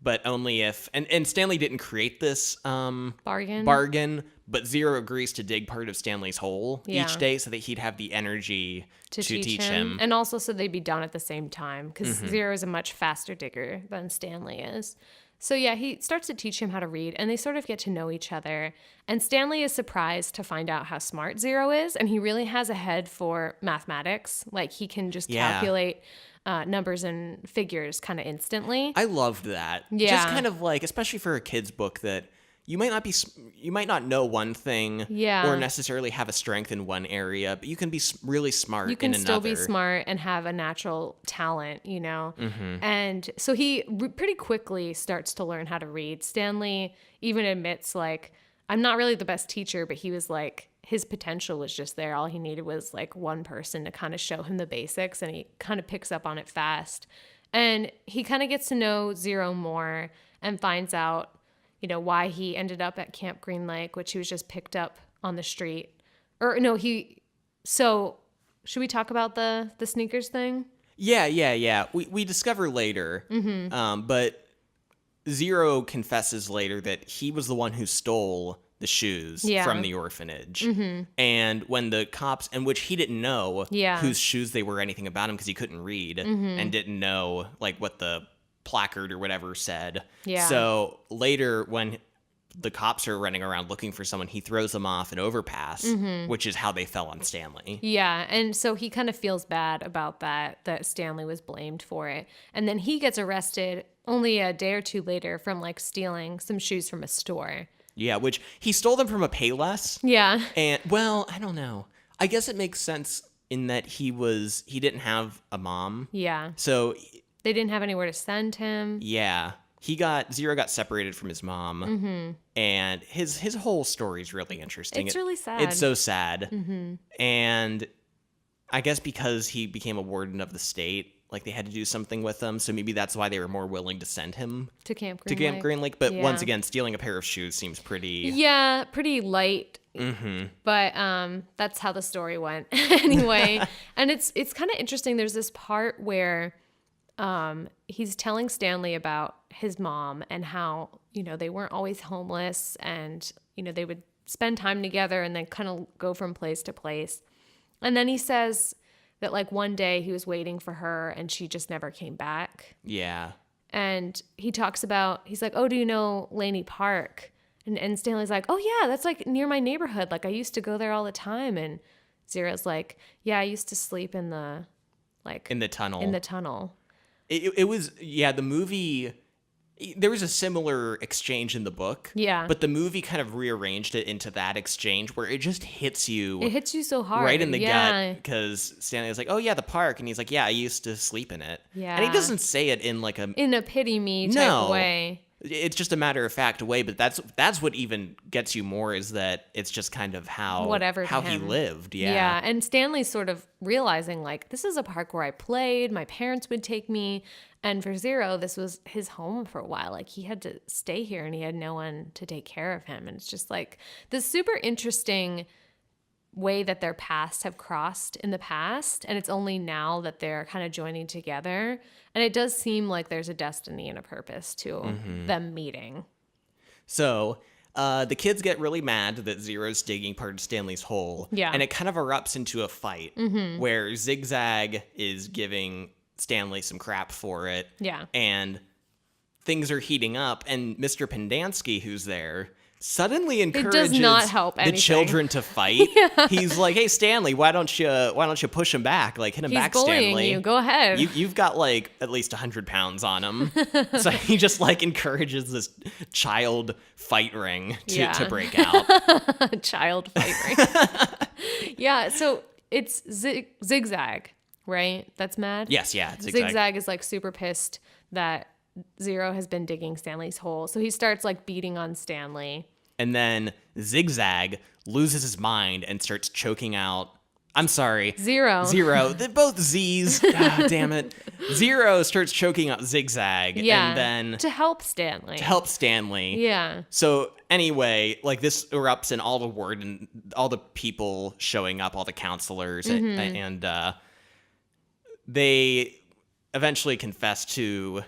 but only if and Stanley didn't create this bargain, but Zero agrees to dig part of Stanley's hole each day so that he'd have the energy to teach him. And also so they'd be done at the same time, because Zero is a much faster digger than Stanley is. So yeah, he starts to teach him how to read, and they sort of get to know each other. And Stanley is surprised to find out how smart Zero is, and he really has a head for mathematics. Like, he can just calculate numbers and figures kind of instantly. I loved that. Yeah. Just kind of like, especially for a kid's book, that you might not know one thing or necessarily have a strength in one area, but you can be really smart in another. You can still be smart and have a natural talent, you know? And so he pretty quickly starts to learn how to read. Stanley even admits, like, I'm not really the best teacher, but he was like, his potential was just there. All he needed was like one person to kind of show him the basics, and he kind of picks up on it fast. And he kind of gets to know Zero more and finds out, you know, why he ended up at Camp Green Lake, which he was just picked up on the street. Or no, so should we talk about the sneakers thing? Yeah. We discover later, but Zero confesses later that he was the one who stole the shoes from the orphanage. And when the cops, and which he didn't know whose shoes they were, anything about him, because he couldn't read and didn't know like what the placard or whatever said. So later, when the cops are running around looking for someone, he throws them off an overpass, which is how they fell on Stanley. Yeah, and so he kind of feels bad about that Stanley was blamed for it. And then he gets arrested only a day or two later from like stealing some shoes from a store. Yeah, which he stole them from a Payless. Yeah. And well, I don't know. I guess it makes sense in that he didn't have a mom. Yeah. So they didn't have anywhere to send him. Yeah. Zero got separated from his mom, and his whole story is really interesting. It's really sad. It's so sad. And I guess because he became a warden of the state, like they had to do something with him, so maybe that's why they were more willing to send him to Camp Green Lake. But once again, stealing a pair of shoes seems pretty pretty light. But that's how the story went anyway. And it's kind of interesting. There's this part where he's telling Stanley about his mom and how, you know, they weren't always homeless, and, you know, they would spend time together and then kind of go from place to place. And then he says that like one day he was waiting for her and she just never came back. Yeah. And he talks about, he's like, oh, do you know Laney Park? And Stanley's like, oh yeah, that's like near my neighborhood. Like I used to go there all the time. And Zero's like, yeah, I used to sleep in the tunnel. It was, the movie, there was a similar exchange in the book. Yeah. But the movie kind of rearranged it into that exchange where it just hits you. It hits you so hard. Right in the gut. Because Stanley's like, oh yeah, the park. And he's like, yeah, I used to sleep in it. Yeah. And he doesn't say it in like in a pity me type way. It's just a matter of fact way, but that's what even gets you more, is that it's just kind of how he lived. Yeah. And Stanley's sort of realizing like, this is a park where I played, my parents would take me. And for Zero, this was his home for a while. Like he had to stay here and he had no one to take care of him. And it's just like this super interesting way that their paths have crossed in the past, and it's only now that they're kind of joining together, and it does seem like there's a destiny and a purpose to them meeting. So the kids get really mad that Zero's digging part of Stanley's hole, and it kind of erupts into a fight where Zigzag is giving Stanley some crap for it. Yeah. And things are heating up, and Mr. Pendanski, who's there, suddenly encourages does not help the children to fight. Yeah. He's like, "Hey, Stanley, why don't you push him back? Like, hit him back, Stanley. He's bullying you. Go ahead. You've got like at least 100 pounds on him." So he just like encourages this child fight ring to break out. Child fight ring. Yeah. So it's Zigzag, right? That's mad. Yes. Yeah. Zigzag is like super pissed that Zero has been digging Stanley's hole. So he starts like beating on Stanley. And then Zigzag loses his mind and starts choking out. I'm sorry. Zero. They're both Z's. God damn it. Zero starts choking out Zigzag. Yeah. And then to help Stanley. Yeah. So anyway, like this erupts in all the word and all the people showing up, all the counselors, and they eventually confess to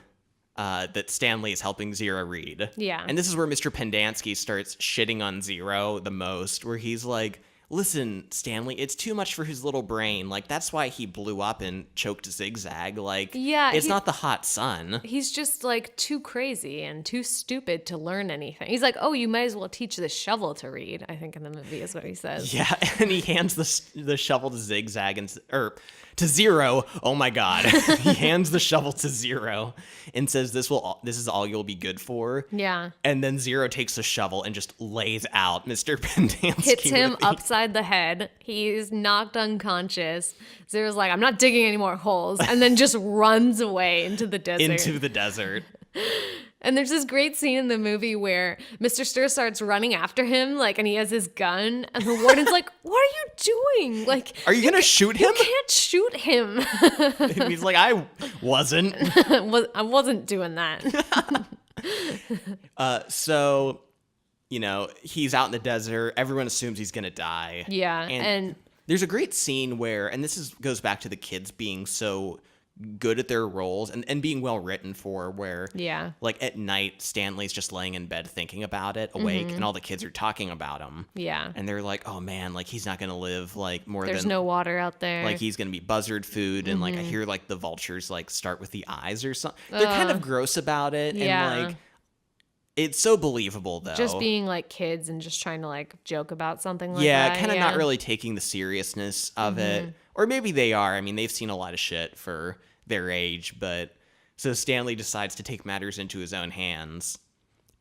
that Stanley is helping Zero read. Yeah. And this is where Mr. Pendanski starts shitting on Zero the most, where he's like, "Listen, Stanley, it's too much for his little brain. Like, that's why he blew up and choked Zigzag. Like, it's not the hot sun. He's just, like, too crazy and too stupid to learn anything." He's like, "Oh, you might as well teach this shovel to read," I think in the movie is what he says. Yeah, and he hands the shovel to Zigzag or to Zero. Oh my God. He hands the shovel to Zero and says, this is all you'll be good for. Yeah. And then Zero takes the shovel and just lays out Mr. Pendanski. Hits him upside the head. He's knocked unconscious. Zero's like, "I'm not digging any more holes," and then just runs away into the desert. And there's this great scene in the movie where Mr. Stir starts running after him, like, and he has his gun, and the warden's like, "What are you doing? Like, are you gonna shoot him? You can't shoot him." He's like, "I wasn't. I wasn't doing that." So, he's out in the desert. Everyone assumes he's gonna die. Yeah, and there's a great scene where, and this goes back to the kids being so good at their roles and being well written for, where like at night Stanley's just laying in bed thinking about it, awake, and all the kids are talking about him. Yeah. And they're like, "Oh man, like he's not gonna live like more There's than no water out there. Like he's gonna be buzzard food," and like I hear like the vultures like start with the eyes or something. They're kind of gross about it, and like it's so believable though. Just being like kids and just trying to like joke about something like that. Yeah, kind of not really taking the seriousness of it. Or maybe they are. I mean, they've seen a lot of shit for their age, but so Stanley decides to take matters into his own hands.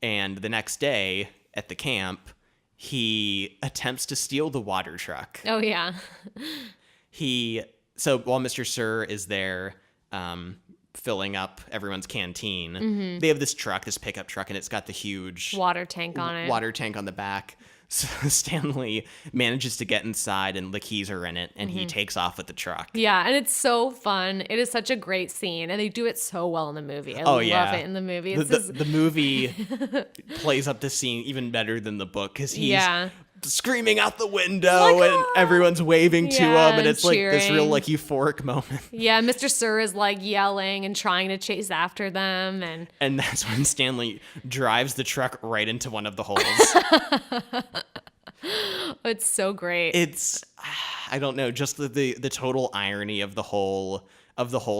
And the next day at the camp, he attempts to steal the water truck. Oh, yeah. So while Mr. Sir is there filling up everyone's canteen, they have this pickup truck, and it's got the huge water tank on it. Water tank on the back. So Stanley manages to get inside, and the keys are in it, and he takes off with the truck. Yeah, and it's so fun. It is such a great scene, and they do it so well in the movie. I love it in the movie. The movie plays up the scene even better than the book, because he's screaming out the window, and everyone's waving to him, and it's cheering. Like this real like euphoric moment. Yeah, Mr. Sir is like yelling and trying to chase after them, and that's when Stanley drives the truck right into one of the holes. It's so great. It's I don't know, just the total irony of the whole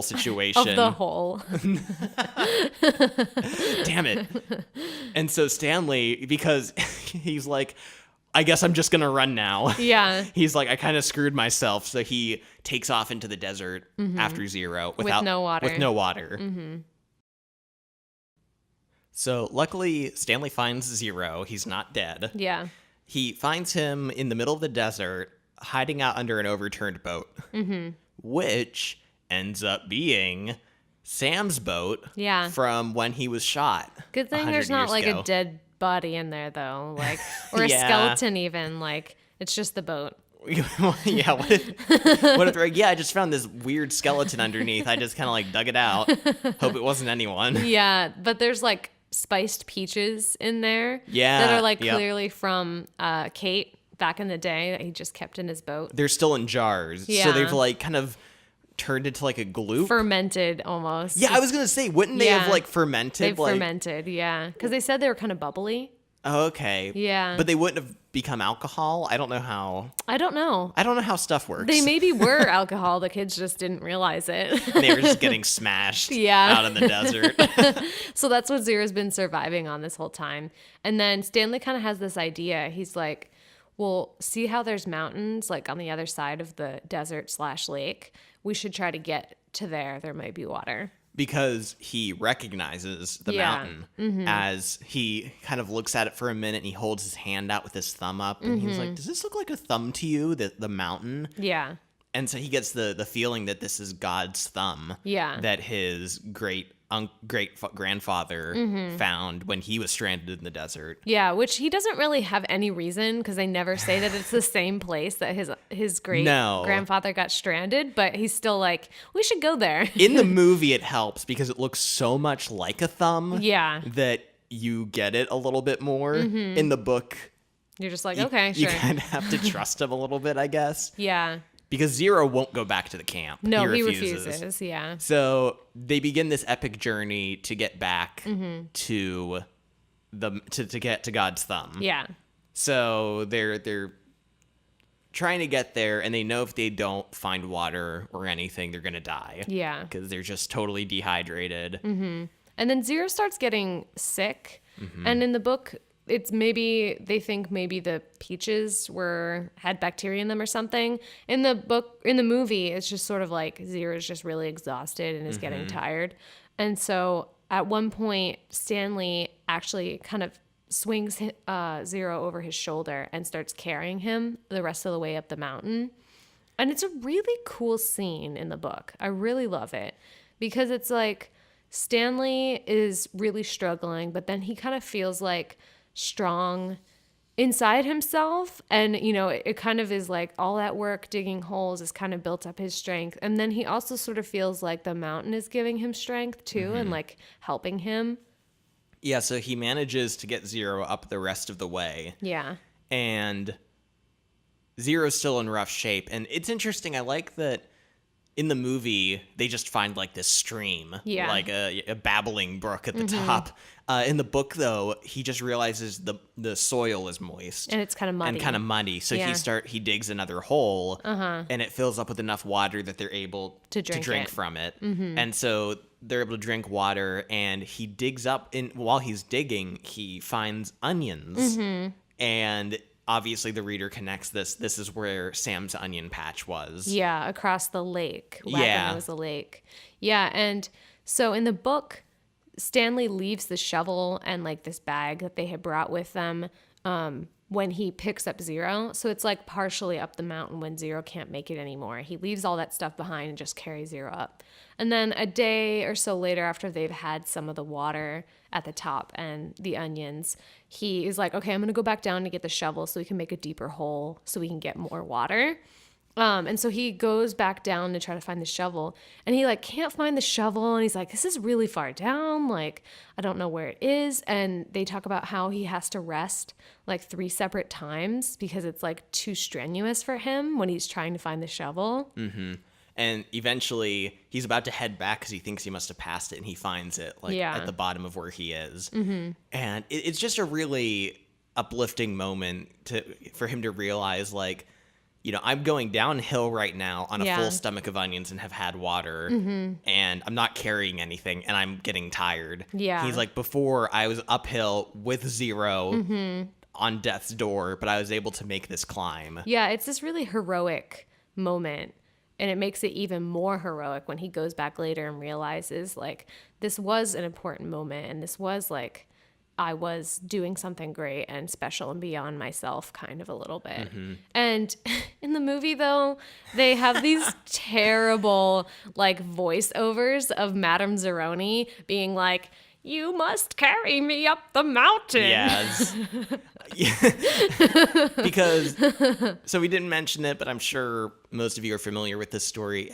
situation. Of the whole. Damn it. And so Stanley, because he's like, "I guess I'm just going to run now." Yeah. He's like, "I kind of screwed myself." So he takes off into the desert after Zero with no water. So luckily, Stanley finds Zero. He's not dead. Yeah. He finds him in the middle of the desert, hiding out under an overturned boat, which ends up being Sam's boat from when he was shot. Good thing there's not like a dead body in there, though, like, or a skeleton even. Like, it's just the boat. Yeah, what if they're like, "Yeah, I just found this weird skeleton underneath. I just kind of like dug it out. Hope it wasn't anyone." Yeah, but there's like spiced peaches in there that are like clearly from Kate back in the day that he just kept in his boat. They're still in jars, so they've like kind of turned into like a glue, fermented almost. Yeah, I was gonna say, wouldn't they have like fermented? They've fermented, because they said they were kind of bubbly. Oh, okay. Yeah, but they wouldn't have become alcohol. I don't know how stuff works. They maybe were alcohol. The kids just didn't realize it. They were just getting smashed out in the desert. So that's what Zero's been surviving on this whole time. And then Stanley kind of has this idea. He's like, well, see how there's mountains like on the other side of the desert/lake? We should try to get to there. There might be water. Because he recognizes the mountain as he kind of looks at it for a minute and he holds his hand out with his thumb up and he's like, does this look like a thumb to you, the mountain? Yeah. And so he gets the feeling that this is God's thumb. Yeah. That his great-grandfather found when he was stranded in the desert. Yeah, which he doesn't really have any reason because they never say that it's the same place that his great-grandfather got stranded, but he's still like, we should go there. In the movie, it helps because it looks so much like a thumb that you get it a little bit more. In the book, you're just like, okay, sure. You kind of have to trust him a little bit, I guess. Yeah. Because Zero won't go back to the camp. No, he refuses. Yeah. So they begin this epic journey to get back to get to God's thumb. Yeah. So they're trying to get there, and they know if they don't find water or anything, they're gonna die. Yeah. Because they're just totally dehydrated. And then Zero starts getting sick, and in the book, it's maybe they think maybe the peaches had bacteria in them or something. In the movie, it's just sort of like Zero's just really exhausted and is getting tired. And so at one point, Stanley actually kind of swings Zero over his shoulder and starts carrying him the rest of the way up the mountain. And it's a really cool scene in the book. I really love it because it's like Stanley is really struggling, but then he kind of feels like strong inside himself, and it kind of is like all that work digging holes has kind of built up his strength, and then he also sort of feels like the mountain is giving him strength too and like helping him. Yeah, so he manages to get Zero up the rest of the way. Yeah. And Zero's still in rough shape, and it's interesting. I like that in the movie, they just find like this stream, like a babbling brook at the top. In the book, though, he just realizes the soil is moist. And it's kind of muddy. So he digs another hole, and it fills up with enough water that they're able to drink from it. And so they're able to drink water, and he digs up. While he's digging, he finds onions. And obviously, the reader connects this. This is where Sam's onion patch was. Yeah, across the lake. Wagon was the lake. Yeah, and so in the book, Stanley leaves the shovel and like this bag that they had brought with them when he picks up Zero. So it's like partially up the mountain when Zero can't make it anymore. He leaves all that stuff behind and just carries Zero up. And then a day or so later, after they've had some of the water at the top and the onions, he is like, okay, I'm going to go back down to get the shovel so we can make a deeper hole so we can get more water. And so he goes back down to try to find the shovel, and he like can't find the shovel, and he's like, this is really far down, like I don't know where it is. And they talk about how he has to rest like 3 separate times because it's like too strenuous for him when he's trying to find the shovel. And eventually he's about to head back because he thinks he must have passed it, and he finds it like at the bottom of where he is. And it's just a really uplifting moment for him to realize, like, I'm going downhill right now on a full stomach of onions and have had water, and I'm not carrying anything, and I'm getting tired. Yeah. He's like, before I was uphill with Zero on death's door, but I was able to make this climb. Yeah, it's this really heroic moment. And it makes it even more heroic when he goes back later and realizes, like, this was an important moment. And this was, like, I was doing something great and special and beyond myself kind of a little bit. And in the movie, though, they have these terrible, like, voiceovers of Madame Zeroni being like, you must carry me up the mountain. Yes. Because, so we didn't mention it, but I'm sure most of you are familiar with this story.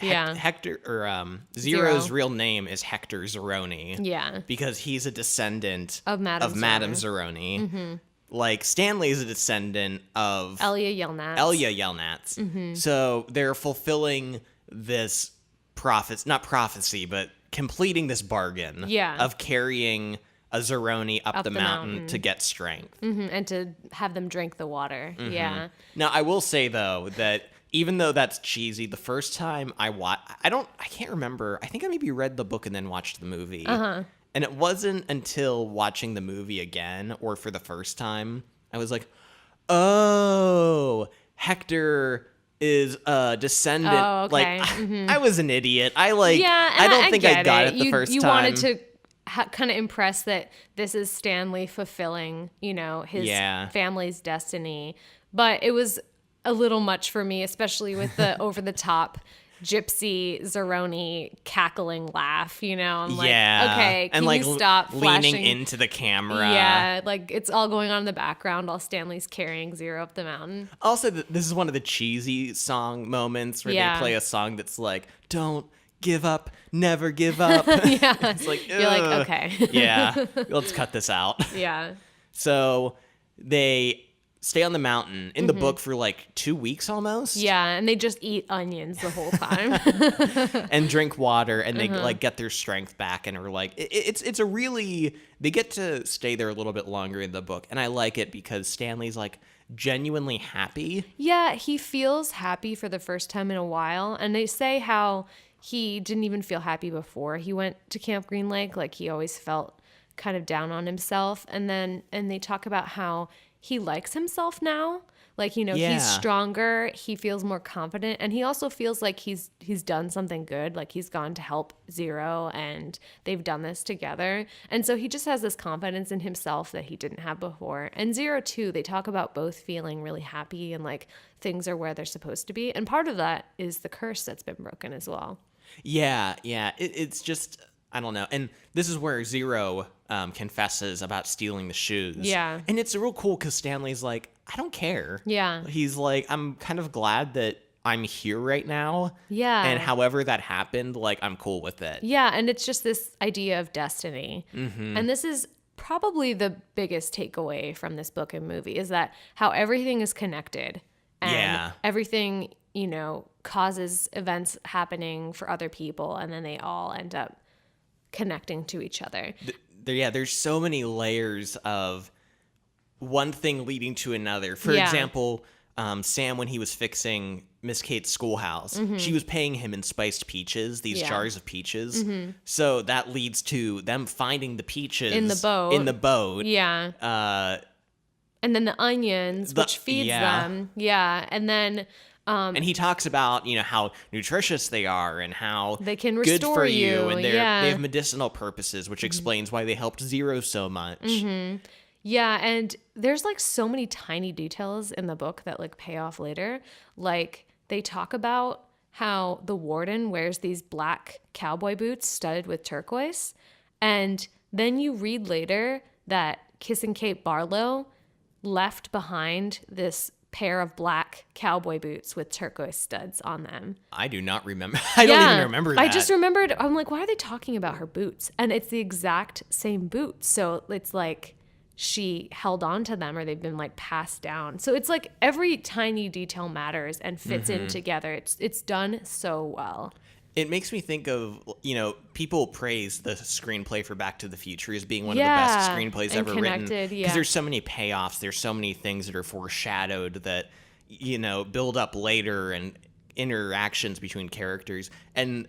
Zero's real name is Hector Zeroni. Yeah. Because he's a descendant of Madame Zeroni. Like, Stanley is a descendant of Elia Yelnats. So they're fulfilling this not prophecy, but completing this bargain of carrying a Zeroni up the mountain to get strength. And to have them drink the water. Yeah. Now, I will say, though, that even though that's cheesy, the first time I can't remember. I think I maybe read the book and then watched the movie. And it wasn't until watching the movie again, or for the first time, I was like, oh, Hector is a descendant. Oh, okay. Like, I was an idiot. I don't think I got it the first time. You wanted to kind of impress that this is Stanley fulfilling, his family's destiny. But it was a little much for me, especially with the over-the-top gypsy Zeroni cackling laugh, I'm like, okay, can you stop flashing? Leaning into the camera. Yeah, like it's all going on in the background while Stanley's carrying Zero up the mountain. Also, this is one of the cheesy song moments where they play a song that's like, don't give up, never give up. Yeah. It's like, you're like, okay. Yeah, let's cut this out. Yeah. So they stay on the mountain in the book for like 2 weeks almost. Yeah, and they just eat onions the whole time. And drink water, and they like get their strength back, and are like, it's a really, they get to stay there a little bit longer in the book, and I like it because Stanley's like genuinely happy. Yeah, he feels happy for the first time in a while, and they say how he didn't even feel happy before he went to Camp Green Lake. Like he always felt kind of down on himself, and they talk about how he likes himself now. Like, he's stronger, he feels more confident, and he also feels like he's done something good. Like he's gone to help Zero, and they've done this together. And so he just has this confidence in himself that he didn't have before. And Zero too, they talk about both feeling really happy and like things are where they're supposed to be. And part of that is the curse that's been broken as well. Yeah. It's just, I don't know. And this is where Zero confesses about stealing the shoes. Yeah. And it's real cool because Stanley's like, I don't care. Yeah. He's like, I'm kind of glad that I'm here right now. Yeah. And however that happened, like, I'm cool with it. Yeah. And it's just this idea of destiny. And this is probably the biggest takeaway from this book and movie is that how everything is connected. And everything, causes events happening for other people, and then they all end up connecting to each other. There's so many layers of one thing leading to another. For example, Sam, when he was fixing Miss Kate's schoolhouse, she was paying him in spiced peaches, these jars of peaches. So that leads to them finding the peaches in the boat. Yeah. And then the onions, which feeds them. Yeah. And then and he talks about, how nutritious they are and how they can good restore for you. And they have yeah. medicinal purposes, which explains why they helped Zero so much. Yeah, and there's like so many tiny details in the book that like pay off later. Like they talk about how the warden wears these black cowboy boots studded with turquoise. And then you read later that Kissing Kate Barlow left behind this pair of black cowboy boots with turquoise studs on them. I do not remember. I don't even remember that. I just remembered. I'm like, why are they talking about her boots? And it's the exact same boots. So it's like she held on to them or they've been like passed down. So it's like every tiny detail matters and fits in together. It's done so well. It makes me think of, people praise the screenplay for Back to the Future as being one of the best screenplays ever written. Because there's so many payoffs. There's so many things that are foreshadowed that, build up later and interactions between characters. And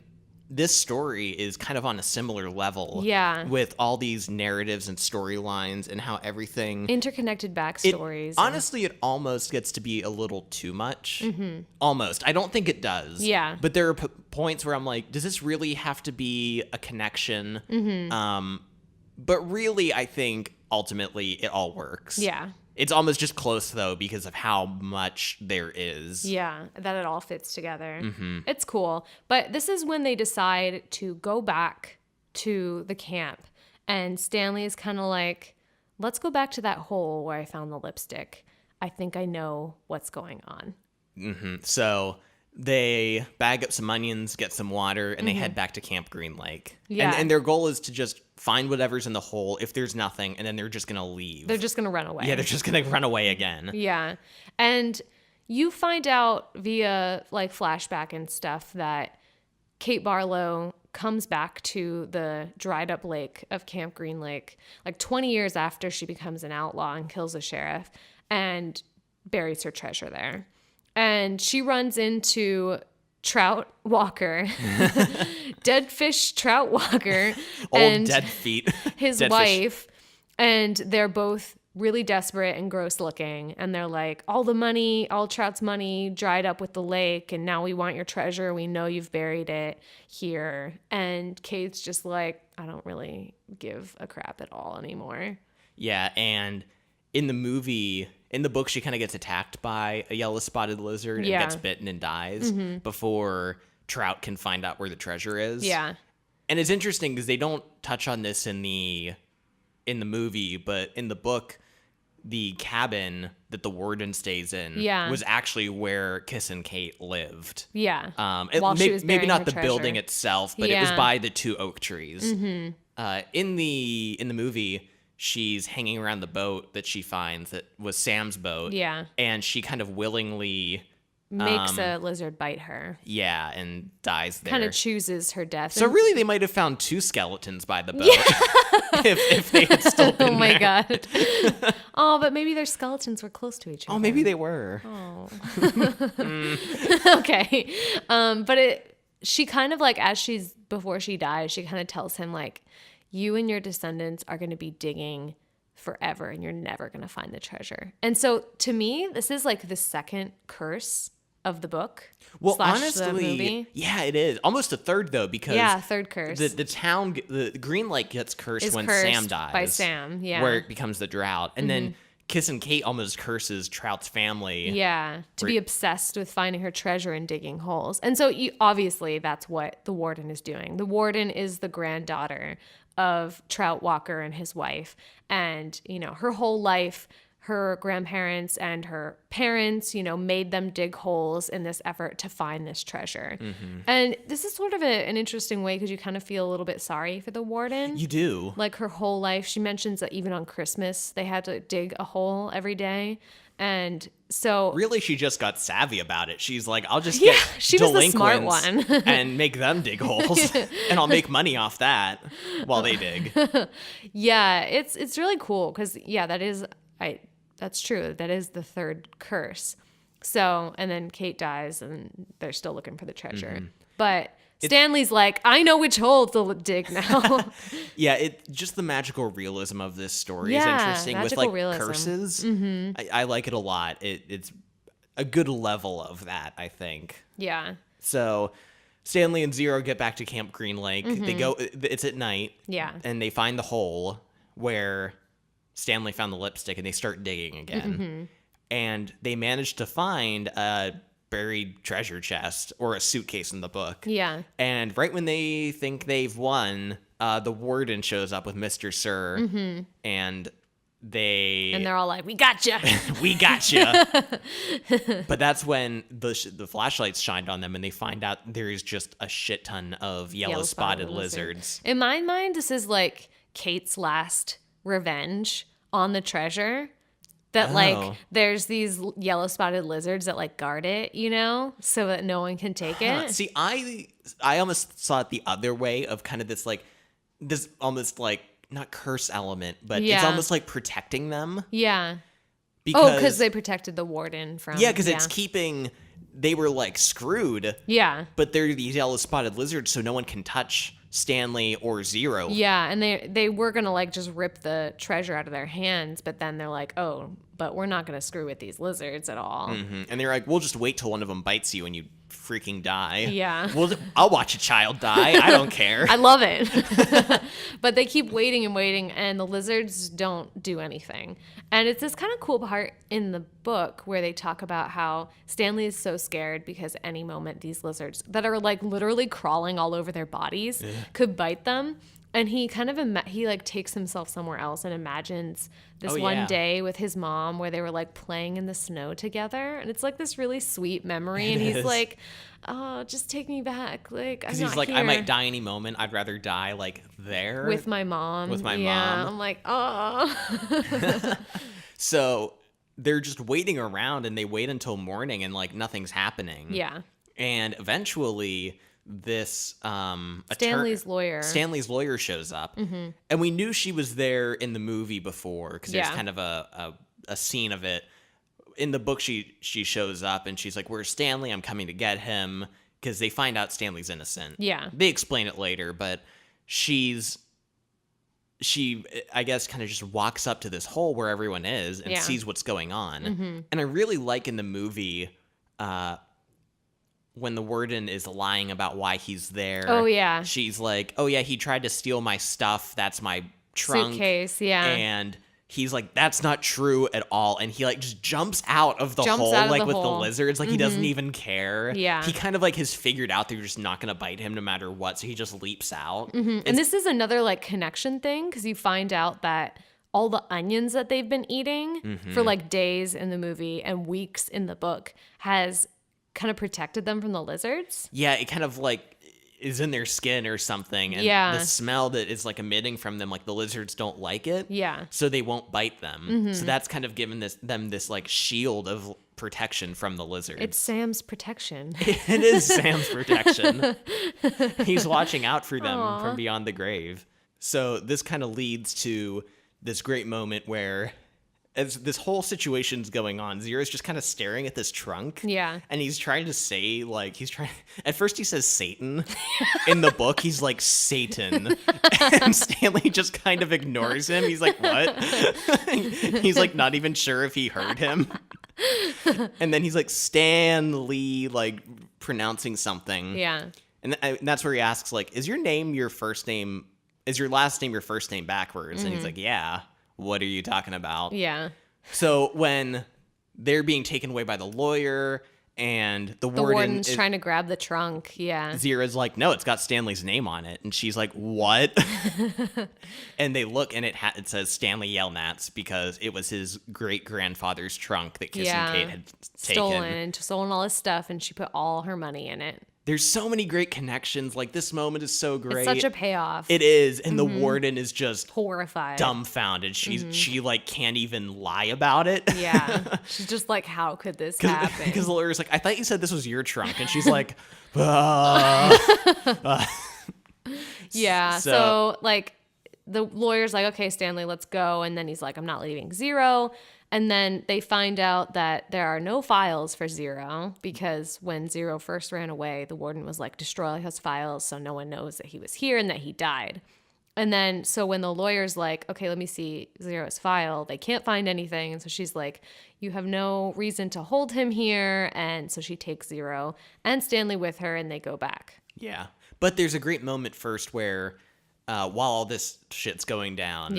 this story is kind of on a similar level. Yeah. With all these narratives and storylines and how everything... interconnected backstories. Honestly, it almost gets to be a little too much. Almost. I don't think it does. Yeah. But there are points where I'm like, does this really have to be a connection? But really, I think ultimately it all works. Yeah. It's almost just close, though, because of how much there is. Yeah, that it all fits together. It's cool. But this is when they decide to go back to the camp. And Stanley is kind of like, let's go back to that hole where I found the lipstick. I think I know what's going on. So they bag up some onions, get some water, and they head back to Camp Green Lake. Yeah. And their goal is to just find whatever's in the hole if there's nothing, and then they're just going to leave. They're just going to run away. Yeah, they're just going to run away again. Yeah. And you find out via like flashback and stuff that Kate Barlow comes back to the dried up lake of Camp Green Lake, like 20 years after she becomes an outlaw and kills a sheriff, and buries her treasure there. And she runs into Trout Walker, dead fish Trout Walker, old dead feet, his dead wife, fish. And they're both really desperate and gross looking. And they're like, all the money, all Trout's money dried up with the lake. And now we want your treasure. We know you've buried it here. And Kate's just like, I don't really give a crap at all anymore. Yeah. And in the book, she kind of gets attacked by a yellow spotted lizard and gets bitten and dies before Trout can find out where the treasure is. Yeah. And it's interesting because they don't touch on this in the movie, but in the book, the cabin that the warden stays in was actually where Kiss and Kate lived. Yeah. Maybe not the building itself, but it was by the 2 oak trees. In the movie, she's hanging around the boat that she finds that was Sam's boat. Yeah. And she kind of willingly makes a lizard bite her. Yeah, and dies there. Kind of chooses her death. So really, they might have found 2 skeletons by the boat if they had still been Oh my God. Oh, but maybe their skeletons were close to each other. Oh, maybe they were. Oh. Okay. But she kind of like, before she dies, she kind of tells him like, you and your descendants are going to be digging forever and you're never going to find the treasure. And so to me, this is like the second curse of the book. Well, honestly, the movie. Yeah, it is. Almost a third though, because third curse. The Green Lake gets cursed when Sam dies. By Sam, yeah. Where it becomes the drought. And then Kiss and Kate almost curses Trout's family. Yeah, to be obsessed with finding her treasure and digging holes. And so obviously that's what the warden is doing. The warden is the granddaughter of Trout Walker and his wife. And, her whole life, her grandparents and her parents, made them dig holes in this effort to find this treasure. And this is sort of an interesting way because you kind of feel a little bit sorry for the warden. You do. Like her whole life, she mentions that even on Christmas, they had to dig a hole every day. And so really, she just got savvy about it. She's like, I'll just get she was the smart one and make them dig holes, and I'll make money off that while they dig. Yeah, it's really cool because that's true. That is the third curse. So, and then Kate dies, and they're still looking for the treasure. But Stanley's like, I know which hole to dig now. Yeah, just the magical realism of this story is interesting with like realism. curses. I like it a lot. It's a good level of that, I think. Yeah. So Stanley and Zero get back to Camp Green Lake. They go. It's at night. Yeah. And they find the hole where Stanley found the lipstick, and they start digging again. And they manage to find a buried treasure chest or a suitcase in the book. Yeah. And right when they think they've won, the warden shows up with Mr. Sir, and they're all like, "We got you, we got you." But that's when the flashlights shined on them, and they find out there is just a shit ton of yellow spotted lizards. In my mind, this is like Kate's last revenge on the treasure. That like there's these yellow spotted lizards that like guard it, so that no one can take it. See, I almost saw it the other way of kind of this almost like not curse element, but it's almost like protecting them. Yeah. Because they protected the warden from. Yeah, because it's keeping. They were like screwed. Yeah. But they're these yellow spotted lizards, so no one can touch Stanley or Zero. Yeah, and they were gonna like just rip the treasure out of their hands, but then they're like, oh, but we're not gonna screw with these lizards at all. And they're like, we'll just wait till one of them bites you and you freaking die. Yeah. I'll watch a child die. I don't care. I love it. But they keep waiting and waiting, and the lizards don't do anything. And it's this kind of cool part in the book where they talk about how Stanley is so scared because any moment these lizards that are like literally crawling all over their bodies could bite them. And he kind of he like takes himself somewhere else and imagines this one day with his mom where they were like playing in the snow together, and it's like this really sweet memory. And he's like, "Oh, just take me back!" Like, because he's like, here. I might die any moment. I'd rather die like there with my mom. With my mom. I'm like, oh. So they're just waiting around, and they wait until morning, and like nothing's happening. Yeah. And eventually, this Stanley's lawyer shows up. And we knew she was there in the movie before because there's kind of a scene of it. In the book, she shows up and she's like, "Where's Stanley? I'm coming to get him," because they find out Stanley's innocent. Yeah. They explain it later, but she, I guess, kind of just walks up to this hole where everyone is and sees what's going on. And I really like in the movie when the warden is lying about why he's there. Oh, yeah. She's like, "Oh, yeah, he tried to steal my stuff. That's my trunk." Suitcase, yeah. And he's like, "That's not true at all." And he like just jumps out of the hole, like with the lizards. Like he doesn't even care. Yeah. He kind of like has figured out they're just not going to bite him no matter what. So he just leaps out. And this is another like connection thing because you find out that all the onions that they've been eating for like days in the movie and weeks in the book has kind of protected them from the lizards. Yeah, it kind of like is in their skin or something. And the smell that is like emitting from them, like the lizards don't like it. Yeah. So they won't bite them. So that's kind of given them this like shield of protection from the lizards. It's Sam's protection. It is Sam's protection. He's watching out for them from beyond the grave. So this kind of leads to this great moment where as this whole situation's going on, Zero's just kind of staring at this trunk. Yeah. And he's trying to say, like, at first he says Satan. In the book, he's like, Satan. And Stanley just kind of ignores him. He's like, what? He's like, not even sure if he heard him. And then he's like, Stanley, like, pronouncing something. Yeah. And that's where he asks, like, is your last name your first name backwards? And he's like, yeah. What are you talking about? Yeah. So when they're being taken away by the lawyer and the warden's trying to grab the trunk, Zira's like, no, it's got Stanley's name on it. And she's like, what? And they look and it says Stanley Yelnats because it was his great-grandfather's trunk that Kissing Kate had taken. Stolen all his stuff, and she put all her money in it. There's so many great connections. Like, this moment is so great. It's such a payoff. It is. And the warden is just horrified, dumbfounded. She like can't even lie about it. Yeah. She's just like, how could this happen? Because the lawyer's like, I thought you said this was your trunk. And she's like, Yeah. So like the lawyer's like, okay, Stanley, let's go. And then he's like, I'm not leaving Zero. And then they find out that there are no files for Zero because when Zero first ran away, the warden was like, destroy his files so no one knows that he was here and that he died. And then so when the lawyer's like, okay, let me see Zero's file, they can't find anything. And so she's like, you have no reason to hold him here. And so she takes Zero and Stanley with her and they go back. Yeah. But there's a great moment first where while all this shit's going down,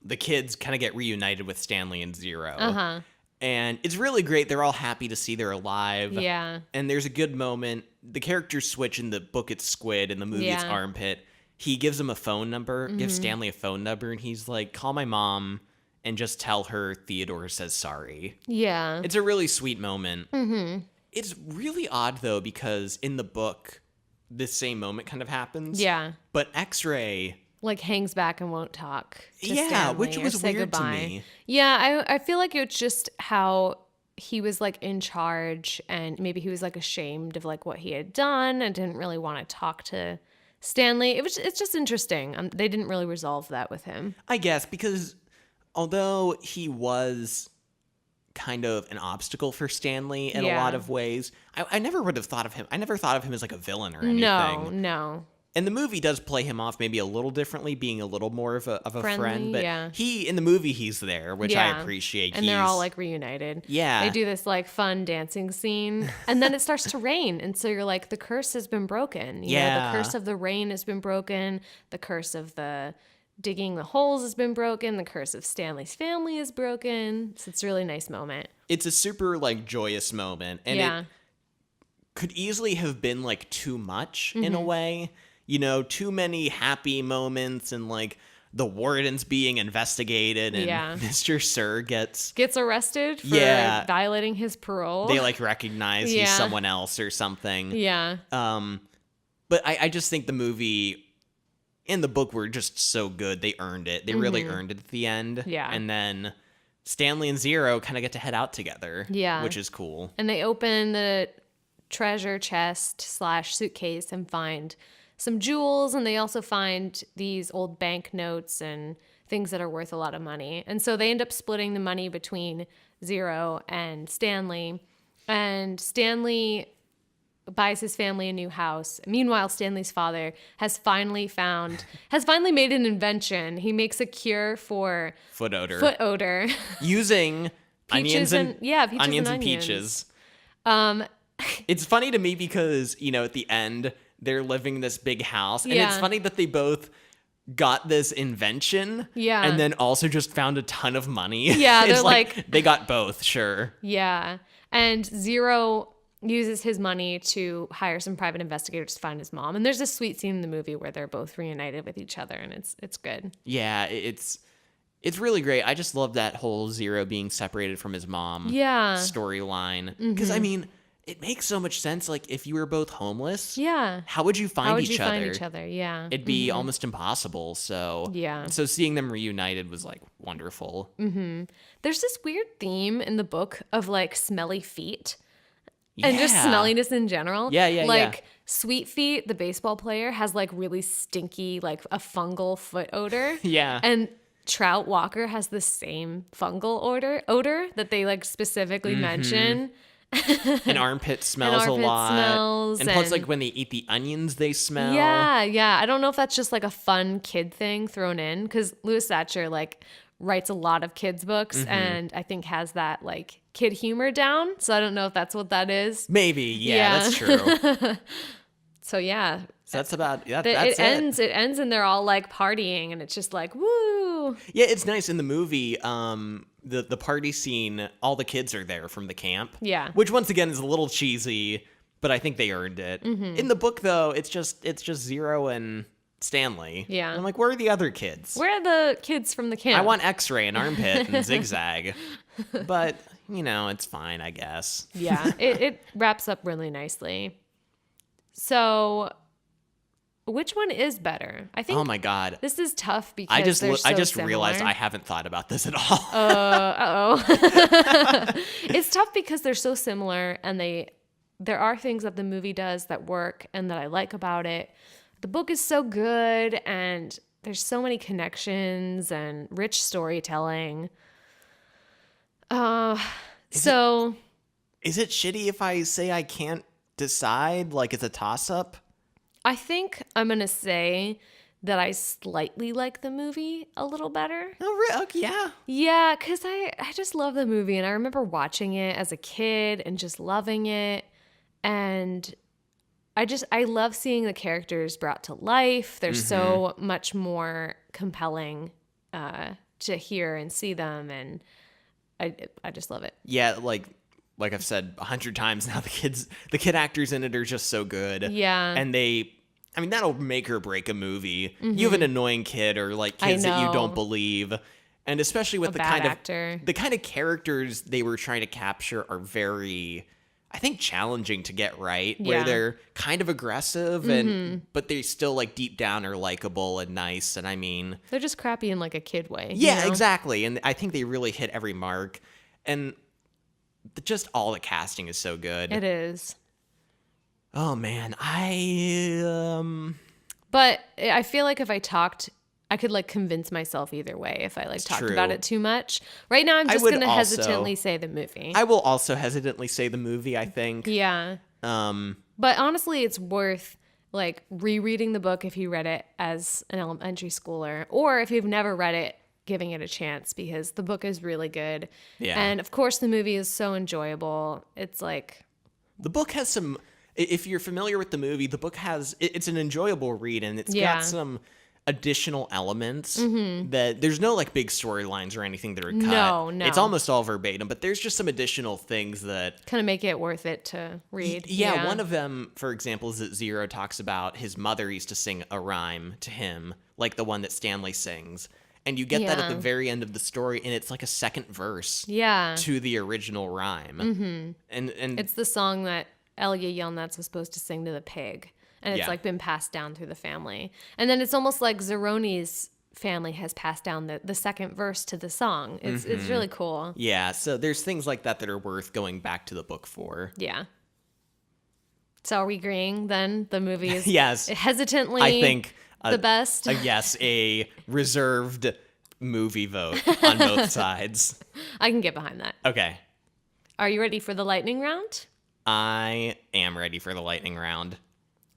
the kids kind of get reunited with Stanley and Zero. And it's really great. They're all happy to see they're alive. Yeah. And there's a good moment. The characters switch. In the book, it's Squid. In the movie, it's Armpit. He gives him a phone number, gives Stanley a phone number, and he's like, call my mom and just tell her Theodore says sorry. Yeah. It's a really sweet moment. It's really odd, though, because in the book, this same moment kind of happens. Yeah. But X-Ray like hangs back and won't talk to Stanley, which was weird goodbye. To me. Yeah, I feel like it's just how he was like in charge and maybe he was like ashamed of like what he had done and didn't really want to talk to Stanley. It's just interesting. They didn't really resolve that with him. I guess because although he was kind of an obstacle for Stanley in a lot of ways, I never would have thought of him. I never thought of him as like a villain or anything. No. And the movie does play him off maybe a little differently, being a little more of a friendly, friend. But he, in the movie, he's there, which I appreciate. And they're all like reunited. Yeah. They do this like fun dancing scene. And then it starts to rain. And so you're like, the curse has been broken. You know, the curse of the rain has been broken. The curse of the digging the holes has been broken. The curse of Stanley's family is broken. So it's a really nice moment. It's a super like joyous moment. And it could easily have been like too much in a way. You know, too many happy moments and like the warden's being investigated and Mr. Sir gets arrested for violating his parole. They like recognize he's someone else or something. Yeah. But I just think the movie and the book were just so good. They earned it. They really earned it at the end. Yeah. And then Stanley and Zero kind of get to head out together. Yeah. Which is cool. And they open the treasure chest / suitcase and find some jewels, and they also find these old banknotes and things that are worth a lot of money. And so they end up splitting the money between Zero and Stanley. And Stanley buys his family a new house. Meanwhile, Stanley's father has finally made an invention. He makes a cure for foot odor using onions and peaches. It's funny to me because, at the end they're living in this big house, and it's funny that they both got this invention and then also just found a ton of money. Yeah, it's like they got both, sure. Yeah. And Zero uses his money to hire some private investigators to find his mom. And there's a sweet scene in the movie where they're both reunited with each other, and it's good. Yeah, it's really great. I just love that whole Zero being separated from his mom storyline. Because, it makes so much sense. Like, if you were both homeless, how would you find each other? Yeah. It'd be almost impossible. So, so seeing them reunited was, like, wonderful. Mm-hmm. There's this weird theme in the book of, like, smelly feet. And just smelliness in general. Like, Sweet Feet, the baseball player, has, like, really stinky, like, a fungal foot odor. Yeah. And Trout Walker has the same fungal odor that they, like, specifically mention. An armpit smells a lot. And plus, like, when they eat the onions, they smell. Yeah. I don't know if that's just, like, a fun kid thing thrown in. Because Louis Sachar, like, writes a lot of kids' books and I think has that, like, kid humor down. So I don't know if that's what that is. Maybe. Yeah. That's true. So, yeah. So that's about that's it. It ends and they're all, like, partying, and it's just like, woo. Yeah, it's nice in the movie. The party scene, all the kids are there from the camp. Yeah. Which, once again, is a little cheesy, but I think they earned it. In the book, though, it's just Zero and Stanley. Yeah. And I'm like, where are the other kids? Where are the kids from the camp? I want X-Ray and Armpit and Zigzag. But, it's fine, I guess. Yeah, it wraps up really nicely. So, which one is better? I think. Oh my God, this is tough because I just realized I haven't thought about this at all. It's tough because they're so similar, and there are things that the movie does that work and that I like about it. The book is so good, and there's so many connections and rich storytelling. Is it shitty if I say I can't decide? Like, it's a toss-up? I think I'm going to say that I slightly like the movie a little better. Oh, really? Okay, yeah. Yeah, because I just love the movie, and I remember watching it as a kid and just loving it. And I love seeing the characters brought to life. They're so much more compelling to hear and see them, and I just love it. Yeah, like I've said 100 times now, the kid actors in it are just so good. Yeah. And that'll make or break a movie. You have an annoying kid or, like, kids that you don't believe. And especially with the kind of characters they were trying to capture are very, I think, challenging to get right. Where they're kind of aggressive but they still, like, deep down are likable and nice. And they're just crappy in, like, a kid way. Yeah, exactly. And I think they really hit every mark. And just all the casting is so good. It is. Oh man, But I feel like if I talked, I could, like, convince myself either way if I, like, talked about it too much. Right now, I'm just going to hesitantly say the movie. I will also hesitantly say the movie, I think. Yeah. But honestly, it's worth, like, rereading the book if you read it as an elementary schooler, or if you've never read it, giving it a chance, because the book is really good. Yeah. And of course the movie is so enjoyable. It's like, the book has some, if you're familiar with the movie, the book has, it's an enjoyable read, and it's got some additional elements that there's no, like, big storylines or anything that are cut. No. It's almost all verbatim, but there's just some additional things that kind of make it worth it to read. Yeah, one of them, for example, is that Zero talks about his mother used to sing a rhyme to him, like the one that Stanley sings. And you get that at the very end of the story, and it's like a second verse to the original rhyme. And it's the song that Elia Yelnats was supposed to sing to the pig. And it's, like, been passed down through the family. And then it's almost like Zeroni's family has passed down the second verse to the song. It's really cool. Yeah, so there's things like that are worth going back to the book for. Yeah. So are we agreeing then the movie is yes. hesitantly I think the best? Yes, a reserved movie vote on both sides. I can get behind that. Okay. Are you ready for the lightning round? I am ready for the lightning round.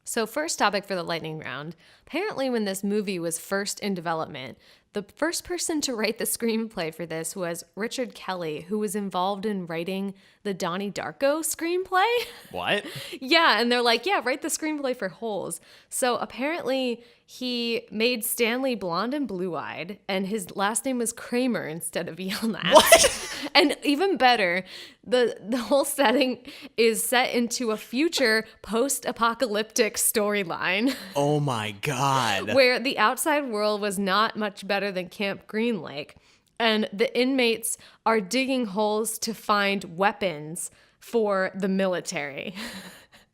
So first topic for the lightning round. Apparently when this movie was first in development, the first person to write the screenplay for this was Richard Kelly, who was involved in writing the Donnie Darko screenplay. What? Yeah, and they're like, yeah, write the screenplay for Holes. So apparently he made Stanley blonde and blue-eyed, and his last name was Kramer instead of Yelnats. What? And even better, the whole setting is set into a future post-apocalyptic storyline. Oh my God. Where the outside world was not much better than Camp Green Lake. And the inmates are digging holes to find weapons for the military.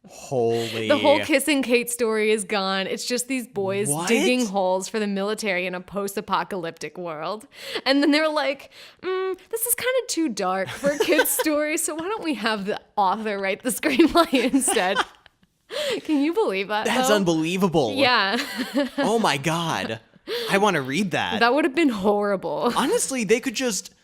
Holy. The whole Kissing Kate story is gone. It's just these boys digging holes for the military in a post-apocalyptic world. And then they're like, this is kind of too dark for a kid's story, so why don't we have the author write the screenplay instead? Can you believe that? That's though? unbelievable. Yeah. Oh my God. I want to read that. That would have been horrible. Honestly, they could just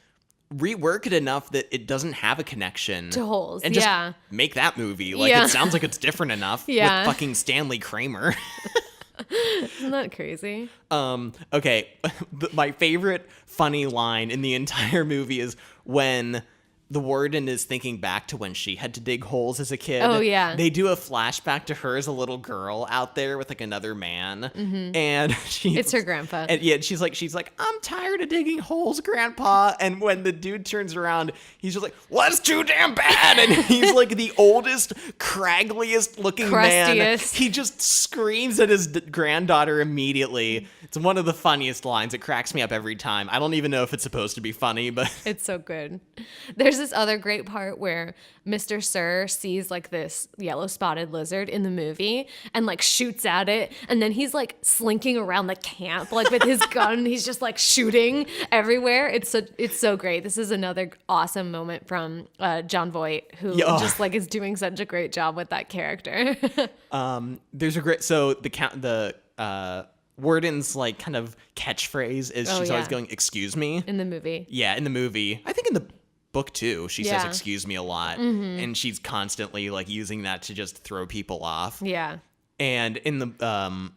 rework it enough that it doesn't have a connection To Holes, and just yeah. make that movie. Like, Yeah. it sounds like it's different enough Yeah. with fucking Stanley Kramer. Isn't that crazy? Okay, my favorite funny line in the entire movie is when the warden is thinking back to when she had to dig holes as a kid. Oh, yeah. They do a flashback to her as a little girl out there with like another man. And It's her grandpa. And yeah, she's like, I'm tired of digging holes, Grandpa. And when the dude turns around, he's just like, well, that's too damn bad. And he's like the oldest, craggliest looking man. Crustiest. He just screams at his granddaughter immediately. It's one of the funniest lines. It cracks me up every time. I don't even know if it's supposed to be funny, but It's so good. There's this other great part where Mr. Sir sees like this yellow spotted lizard in the movie and like shoots at it. And then he's like slinking around the camp, like with his gun. He's just like shooting everywhere. It's so great. This is another awesome moment from Jon Voight, who just like is doing such a great job with that character. there's a great, so the warden's like kind of catchphrase is she's always going, excuse me. In the movie. Yeah, in the movie. I think in the book too, she says Yeah. excuse me a lot. And she's constantly like using that to just throw people off. Yeah. And in the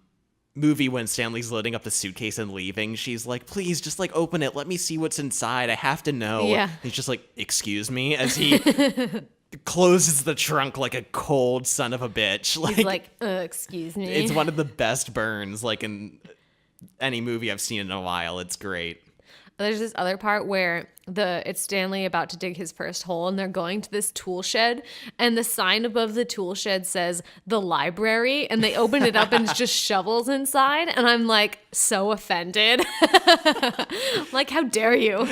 movie, when Stanley's loading up the suitcase and leaving, she's like, please just like open it. Let me see what's inside. I have to know. Yeah. He's just like, excuse me, as he closes the trunk like a cold son of a bitch. He's like, excuse me. It's one of the best burns like in any movie I've seen in a while. It's great. There's this other part where it's Stanley about to dig his first hole and they're going to this tool shed and the sign above the tool shed says the library and they open it up and it's just shovels inside and I'm like so offended. Like, how dare you?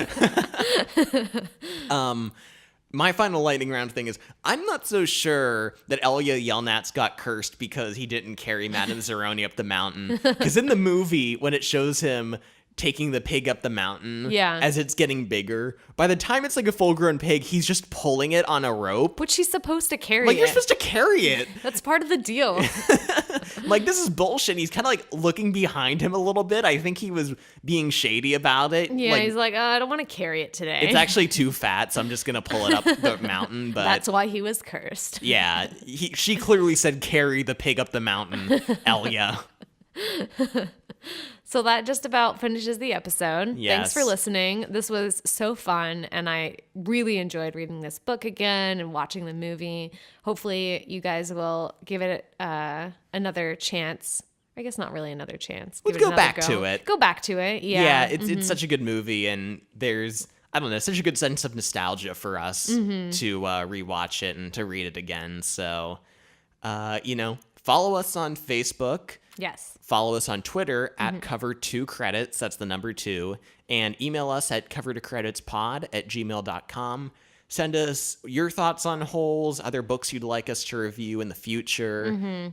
My final lightning round thing is I'm not so sure that Elia Yelnats got cursed because he didn't carry Madame Zeroni up the mountain. Because in the movie, when it shows him taking the pig up the mountain as it's getting bigger, by the time it's like a full-grown pig, he's just pulling it on a rope. Which he's supposed to carry Like, it. you're supposed to carry it. That's part of the deal. Like, this is bullshit. He's kind of like looking behind him a little bit. I think he was being shady about it. Yeah, like, he's like, I don't want to carry it today. it's actually too fat, so I'm just going to pull it up the mountain. But that's why he was cursed. yeah, she clearly said carry the pig up the mountain, Elia. So that just about finishes the episode. Yes. Thanks for listening. This was so fun, and I really enjoyed reading this book again and watching the movie. Hopefully, you guys will give it another chance. I guess not really anher chance. Let's go back to it. Go back to it. Yeah. Yeah, it's such a good movie, and there's, I don't know, such a good sense of nostalgia for us to rewatch it and to read it again. So, follow us on Facebook. Yes. Follow us on Twitter at cover2credits. That's the number 2. And email us at cover2creditspod@gmail.com. Send us your thoughts on Holes, other books you'd like us to review in the future.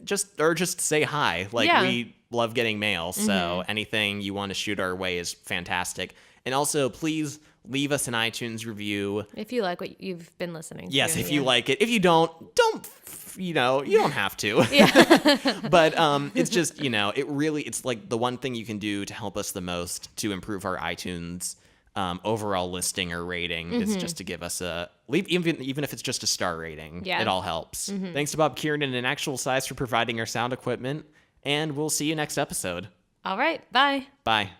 Just say hi. We love getting mail, so anything you want to shoot our way is fantastic. And also, please leave us an iTunes review. If you like what you've been listening to. Yes, if you like it. If you don't you don't have to. Yeah. But it's just, it's like the one thing you can do to help us the most to improve our iTunes overall listing or rating is just to give us even if it's just a star rating. Yeah. It all helps. Thanks to Bob Kiernan and Actual Size for providing our sound equipment, and we'll see you next episode. All right. Bye. Bye.